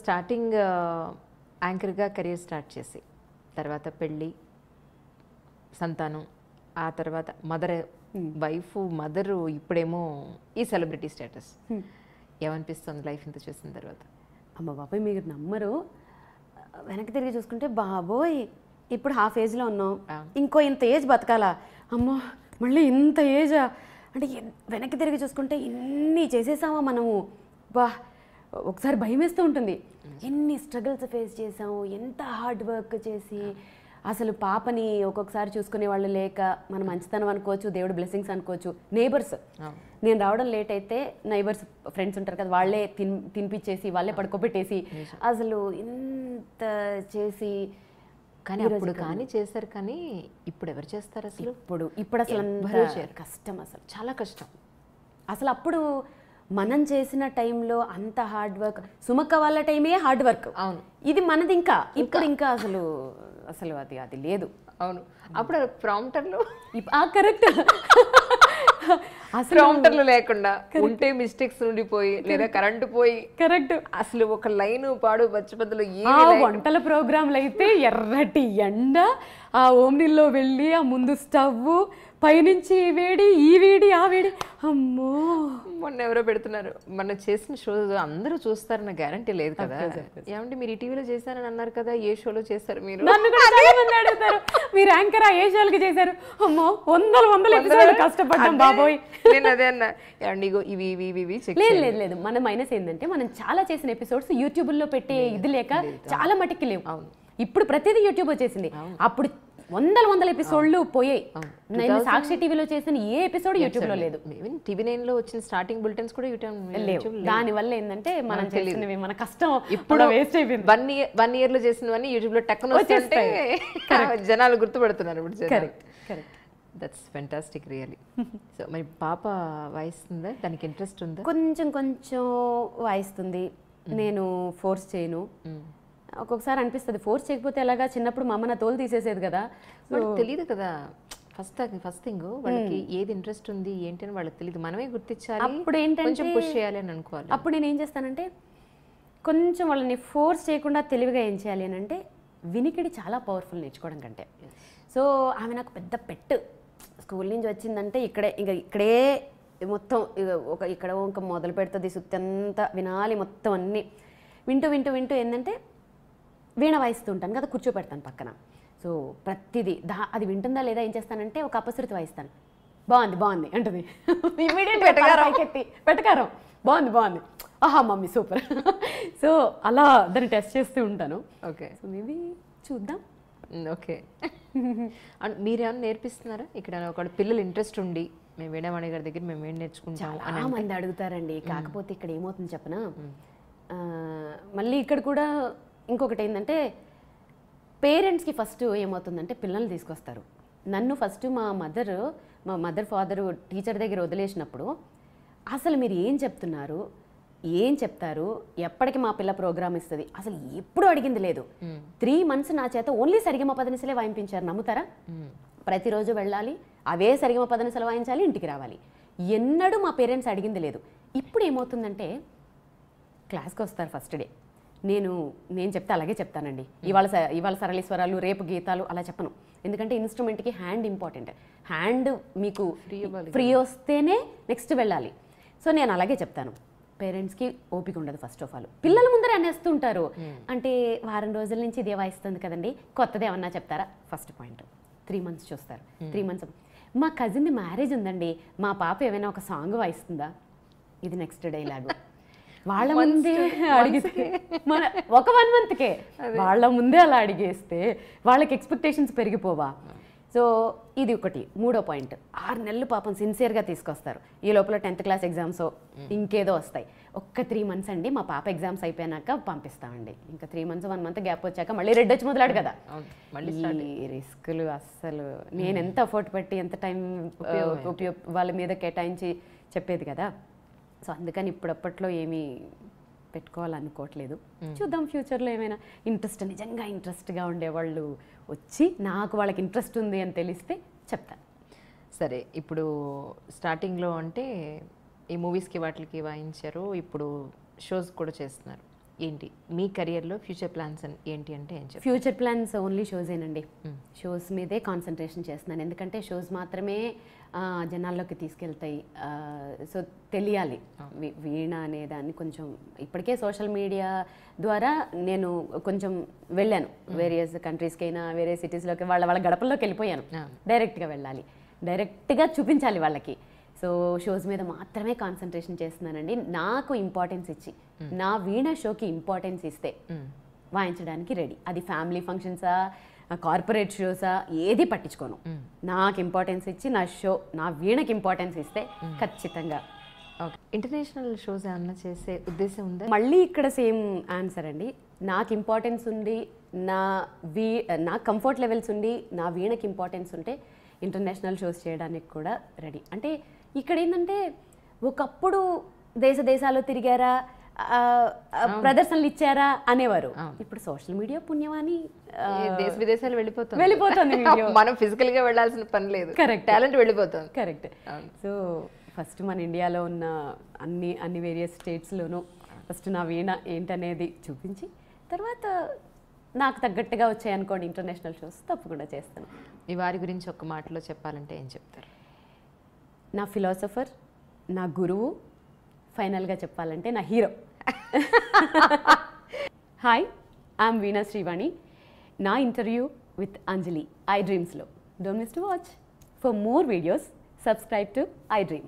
స్టార్టింగ్ యాంకర్గా కెరీర్ స్టార్ట్ చేసి తర్వాత పెళ్ళి, సంతానం, ఆ తర్వాత వైఫ్ మదరు, ఇప్పుడేమో ఈ సెలబ్రిటీ స్టేటస్. ఏమనిపిస్తుంది లైఫ్ ఇంత చూసిన తర్వాత? అమ్మ బాబాయ్ మీరు నమ్మరు, వెనక్కి తిరిగి చూసుకుంటే బాబోయ్ ఇప్పుడు హాఫ్ ఏజ్లో ఉన్నాం, ఇంకో ఇంత ఏజ్ బతకాలా, అమ్మో మళ్ళీ ఇంత ఏజా అంటే వెనక్కి తిరిగి చూసుకుంటే ఇన్ని చేసేసామా మనము, బా ఒకసారి భయం వేస్తూ ఉంటుంది. ఎన్ని స్ట్రగుల్స్ ఫేస్ చేసాము, ఎంత హార్డ్ వర్క్ చేసి, అసలు పాపని ఒక్కొక్కసారి చూసుకునే వాళ్ళు లేక, మన మంచితనం అనుకోవచ్చు, దేవుడు బ్లెస్సింగ్స్ అనుకోవచ్చు. నేబర్స్, నేను రావడం లేట్ అయితే నైబర్స్ ఫ్రెండ్స్ ఉంటారు కదా, వాళ్ళే తినిపించేసి వాళ్ళే పడుకోబెట్టేసి అసలు ఇంత చేసి, కానీ అప్పుడు కానీ చేశారు, కానీ ఇప్పుడు ఎవరు చేస్తారు అసలు? ఇప్పుడు అసలు అంత కష్టం, అసలు చాలా కష్టం. అసలు అప్పుడు మనం చేసిన టైంలో అంత హార్డ్ వర్క్, సుమక్క వాళ్ళ టైమే హార్డ్ వర్క్. అవును, ఇది మనది ఇంకా ఇప్పుడు ఇంకా అసలు అసలు అది లేదు. అవును, అప్పుడు ప్రాంప్టర్లు కరెక్ట్. ప్రౌంటర్లు లేకుండా ఉంటే మిస్టేక్స్ ఉండిపోయి లేదా కరెంటు పోయి కరెక్ట్ అసలు ఒక లైన్ పాడు బచ్చిపద్దలు ఆ వంటల ప్రోగ్రాంలు అయితే ఎర్రటి ఎండ, ఆ ఓమ్నిల్లో వెళ్ళి ఆ ముందు స్టవ్, పైనుంచి ఈ వేడి ఈ వేడి ఆ వేడి, అమ్మో. మొన్న ఎవరో పెడుతున్నారు, మన చేసిన షో అందరూ చూస్తారన్న గ్యారంటీ లేదు కదా. ఏమంటే మీరు ఈ టీవీలో చేశారని అన్నారు కదా, ఏ షోలో చేస్తారు మీరు? నన్ను కూడా చాలా మంది అడుగుతారు, మీరు యాంకర్ ఏ షోలకి చేశారు? అమ్మో వందల ఎపిసోడ్లు కష్టపడ్డాం బాబోయ్. నేను అదే అన్నా, ఏమండి ఇగో ఇవి ఇవి ఇవి ఇవి చెక్ లేదు లేదు లేదు, మన మైనస్ ఏంటంటే మనం చాలా చేసిన ఎపిసోడ్స్ యూట్యూబ్లో పెట్టే ఇది లేక చాలా మటుకి లేవు. ఇప్పుడు ప్రతిదీ యూట్యూబ్ వచ్చేసింది. అప్పుడు వందల ఎపిసోడ్లు పోయాయి. నేను సాక్షి టీవీలో చేసిన ఏ ఎపిసోడ్ యూట్యూబ్ లో లేదు. TV9 లో వచ్చిన స్టార్టింగ్ బులెటిన్స్ కూడా యూట్యూబ్. దాని వల్ల ఏంటంటే మనం చేసినవి మన కష్టం ఇప్పుడు వేస్ట్ అయిపోయింది. 1 year లో చేసినవన్నీ యూట్యూబ్ లో టక్కున వస్తుంటే జనాలు గుర్తుపడుతున్నారు ఇప్పుడు. Correct correct. That's fantastic really. So మరి పాప వాయిస్తుందా, దానికి ఇంట్రెస్ట్ ఉందా? కొంచెం వాయిస్తుంది. నేను ఫోర్స్ చేయను. ఒక్కొక్కసారి అనిపిస్తుంది ఫోర్స్ చేయకపోతే ఎలాగా, చిన్నప్పుడు మా అమ్మ నా తోలు తీసేసేది కదా. తెలియదు కదా ఫస్ట్ థింగ్, వాళ్ళకి ఏది ఇంట్రెస్ట్ ఉంది ఏంటి అని వాళ్ళకి తెలియదు. మనమే గుర్తించాలి, అప్పుడు ఏంటంటే కొంచెం పుష్ చేయాలి అని అనుకోవాలి. అప్పుడు నేను ఏం చేస్తానంటే కొంచెం వాళ్ళని ఫోర్స్ చేయకుండా తెలివిగా ఏం చేయాలి అని అంటే, వినికిడి చాలా పవర్ఫుల్ నేర్చుకోవడం కంటే. సో ఆమె నాకు పెద్ద పెట్. స్కూల్ నుంచి వచ్చిందంటే ఇక్కడే మొత్తం ఇక్కడ ఇంకా మొదలు పెడుతుంది, సుత్తంతా వినాలి మొత్తం అన్నీ. వింటూ ఏంటంటే వీణ వాయిస్తూ ఉంటాను కదా, కూర్చోపెడతాను పక్కన. సో ప్రతిదీ అది వింటుందా లేదా ఏం చేస్తానంటే ఒక అపశృతి వాయిస్తాను. బాగుంది అంటుంది. పెట్టకారం బాగుంది, ఆహా మమ్మీ సూపర్. సో అలా దాన్ని టెస్ట్ చేస్తూ ఉంటాను. ఓకే, సో మేబీ చూద్దాం. ఓకే. అండ్ మీరేమన్నా నేర్పిస్తున్నారా ఇక్కడ? ఒక పిల్లలు ఇంట్రెస్ట్ ఉండి మేము వీణావాణి గారి దగ్గర మేము ఏం నేర్చుకుంటాం చాలా మంది అడుగుతారండి. కాకపోతే ఇక్కడ ఏమవుతుంది చెప్పనా, మళ్ళీ ఇక్కడ కూడా ఇంకొకటి ఏంటంటే పేరెంట్స్కి ఫస్ట్ ఏమవుతుందంటే పిల్లల్ని తీసుకొస్తారు. నన్ను ఫస్ట్ మా మదర్ ఫాదరు టీచర్ దగ్గర వదిలేసినప్పుడు అసలు మీరు ఏం చెప్తున్నారు, ఏం చెప్తారు, ఎప్పటికి మా పిల్ల ప్రోగ్రామ్ ఇస్తుంది అసలు ఎప్పుడు అడిగింది లేదు. 3 months నా చేత ఓన్లీ సరిగమ పదనిసలే వాయింపించారు. నమ్ముతారా? ప్రతిరోజు వెళ్ళాలి, అవే సరిగమ పదనిసలు వాయించాలి, ఇంటికి రావాలి. ఎన్నడూ మా పేరెంట్స్ అడిగింది లేదు. ఇప్పుడు ఏమవుతుందంటే క్లాస్కి వస్తారు ఫస్ట్ డే, నేను చెప్తే అలాగే చెప్తానండి. ఇవాళ సరళీస్వరాలు, రేపు గీతాలు అలా చెప్పను. ఎందుకంటే ఇన్స్ట్రుమెంట్కి హ్యాండ్ ఇంపార్టెంట్. హ్యాండ్ మీకు ఫ్రీ వస్తేనే నెక్స్ట్ వెళ్ళాలి. సో నేను అలాగే చెప్తాను. పేరెంట్స్కి ఓపిక ఉండదు ఫస్ట్ ఆఫ్ ఆల్. పిల్లల ముందరే అనేస్తుంటారు. అంటే వారం రోజుల నుంచి ఇదే వాయిస్తుంది కదండి, కొత్తది ఏమన్నా చెప్తారా? ఫస్ట్ పాయింట్ 3 months చూస్తారు. 3 months మా కజిన్ది మ్యారేజ్ ఉందండి, మా పాప ఏమైనా ఒక సాంగ్ వాయిస్తుందా? ఇది నెక్స్ట్ డైలాగు. వాళ్ళ ముందే అడిగితే ఒక 1 monthకే వాళ్ళ ముందే అలా అడిగేస్తే వాళ్ళకి ఎక్స్పెక్టేషన్స్ పెరిగిపోవా? సో ఇది ఒకటి. 3వ పాయింట్, 6 నెలలు పాపం సిన్సియర్గా తీసుకొస్తారు. ఈ లోపల 10th class ఎగ్జామ్స్ ఇంకేదో వస్తాయి. ఒక్క 3 months అండి, మా పాప ఎగ్జామ్స్ అయిపోయాక పంపిస్తామండి. ఇంకా 3 months 1 month గ్యాప్ వచ్చాక మళ్ళీ రెడ్ వచ్చి మొదలాడు కదా. ఈ రిస్కులు అస్సలు నేను ఎంత ఎఫర్ట్ పెట్టి ఎంత టైం వాళ్ళ మీద కేటాయించి చెప్పేది కదా. సో అందుకని ఇప్పుడప్పట్లో ఏమీ పెట్టుకోవాలనుకోవట్లేదు. చూద్దాం ఫ్యూచర్లో ఏమైనా నిజంగా ఇంట్రెస్ట్గా ఉండేవాళ్ళు వచ్చి నాకు వాళ్ళకి ఇంట్రెస్ట్ ఉంది అని తెలిస్తే చెప్తాను. సరే, ఇప్పుడు స్టార్టింగ్లో అంటే ఈ మూవీస్కి వాటికి వాయించారు, ఇప్పుడు షోస్ కూడా చేస్తున్నారు. ఏంటి మీ కెరియర్లో ఫ్యూచర్ ప్లాన్స్ ఏంటి అంటే ఏం చెప్పారు? ఫ్యూచర్ ప్లాన్స్ ఓన్లీ షోసేనండి. షోస్ మీదే కాన్సన్ట్రేషన్ చేస్తున్నాను. ఎందుకంటే షోస్ మాత్రమే జనాల్లోకి తీసుకెళ్తాయి. సో తెలియాలి వీణ అనేదాన్ని కొంచెం. ఇప్పటికే సోషల్ మీడియా ద్వారా నేను కొంచెం వెళ్ళాను, వేరియస్ కంట్రీస్కైనా వేరే సిటీస్లోకి వాళ్ళ గడపల్లోకి వెళ్ళిపోయాను. డైరెక్ట్గా వెళ్ళాలి, డైరెక్ట్గా చూపించాలి వాళ్ళకి. సో షోస్ మీద మాత్రమే కాన్సన్ట్రేషన్ చేస్తున్నానండి. నాకు ఇంపార్టెన్స్ ఇచ్చి నా వీణ షోకి ఇంపార్టెన్స్ ఇస్తే వాయించడానికి రెడీ. అది ఫ్యామిలీ ఫంక్షన్సా, కార్పొరేట్ షోసా, ఏది పట్టించుకోను. నాకు ఇంపార్టెన్స్ ఇచ్చి నా వీణకి ఇంపార్టెన్స్ ఇస్తే ఖచ్చితంగా. ఓకే, ఇంటర్నేషనల్ షోస్ ఏమన్నా చేసే ఉద్దేశం ఉందా? మళ్ళీ ఇక్కడ సేమ్ ఆన్సర్ అండి. నాకు ఇంపార్టెన్స్ ఉంది, నా కంఫర్ట్ లెవెల్స్ ఉండి నా వీణకి ఇంపార్టెన్స్ ఉంటే ఇంటర్నేషనల్ షోస్ చేయడానికి కూడా రెడీ. అంటే ఇక్కడ ఏంటంటే ఒకప్పుడు దేశాలు తిరిగారా, ప్రదర్శనలు ఇచ్చారా అనేవారు. ఇప్పుడు సోషల్ మీడియా పుణ్యమాని దేశ విదేశాలు వెళ్ళిపోతుంది వీడియో. మనం ఫిజికల్ గా వెళ్ళాల్సిన పని లేదు. కరెక్ట్, టాలెంట్ వెళ్ళిపోతుంది. కరెక్ట్. సో ఫస్ట్ మన ఇండియాలో ఉన్న అన్ని వేరియస్ స్టేట్స్లోనూ ఫస్ట్ నా వీణ ఏంటనేది చూపించి తర్వాత నాకు తగ్గట్టుగా వచ్చాయనుకోండి ఇంటర్నేషనల్ షోస్ తప్పకుండా చేస్తాను. మీ వారి గురించి ఒక్క మాటలో చెప్పాలంటే ఏం చెప్తారు? నా ఫిలాసఫర్, నా గురువు, ఫైనల్గా చెప్పాలంటే నా hero. Hi, I'm Veena Srivani. నా ఇంటర్వ్యూ విత్ అంజలి ఐ డ్రీమ్స్లో. Don't miss to watch. For more videos subscribe to I dream.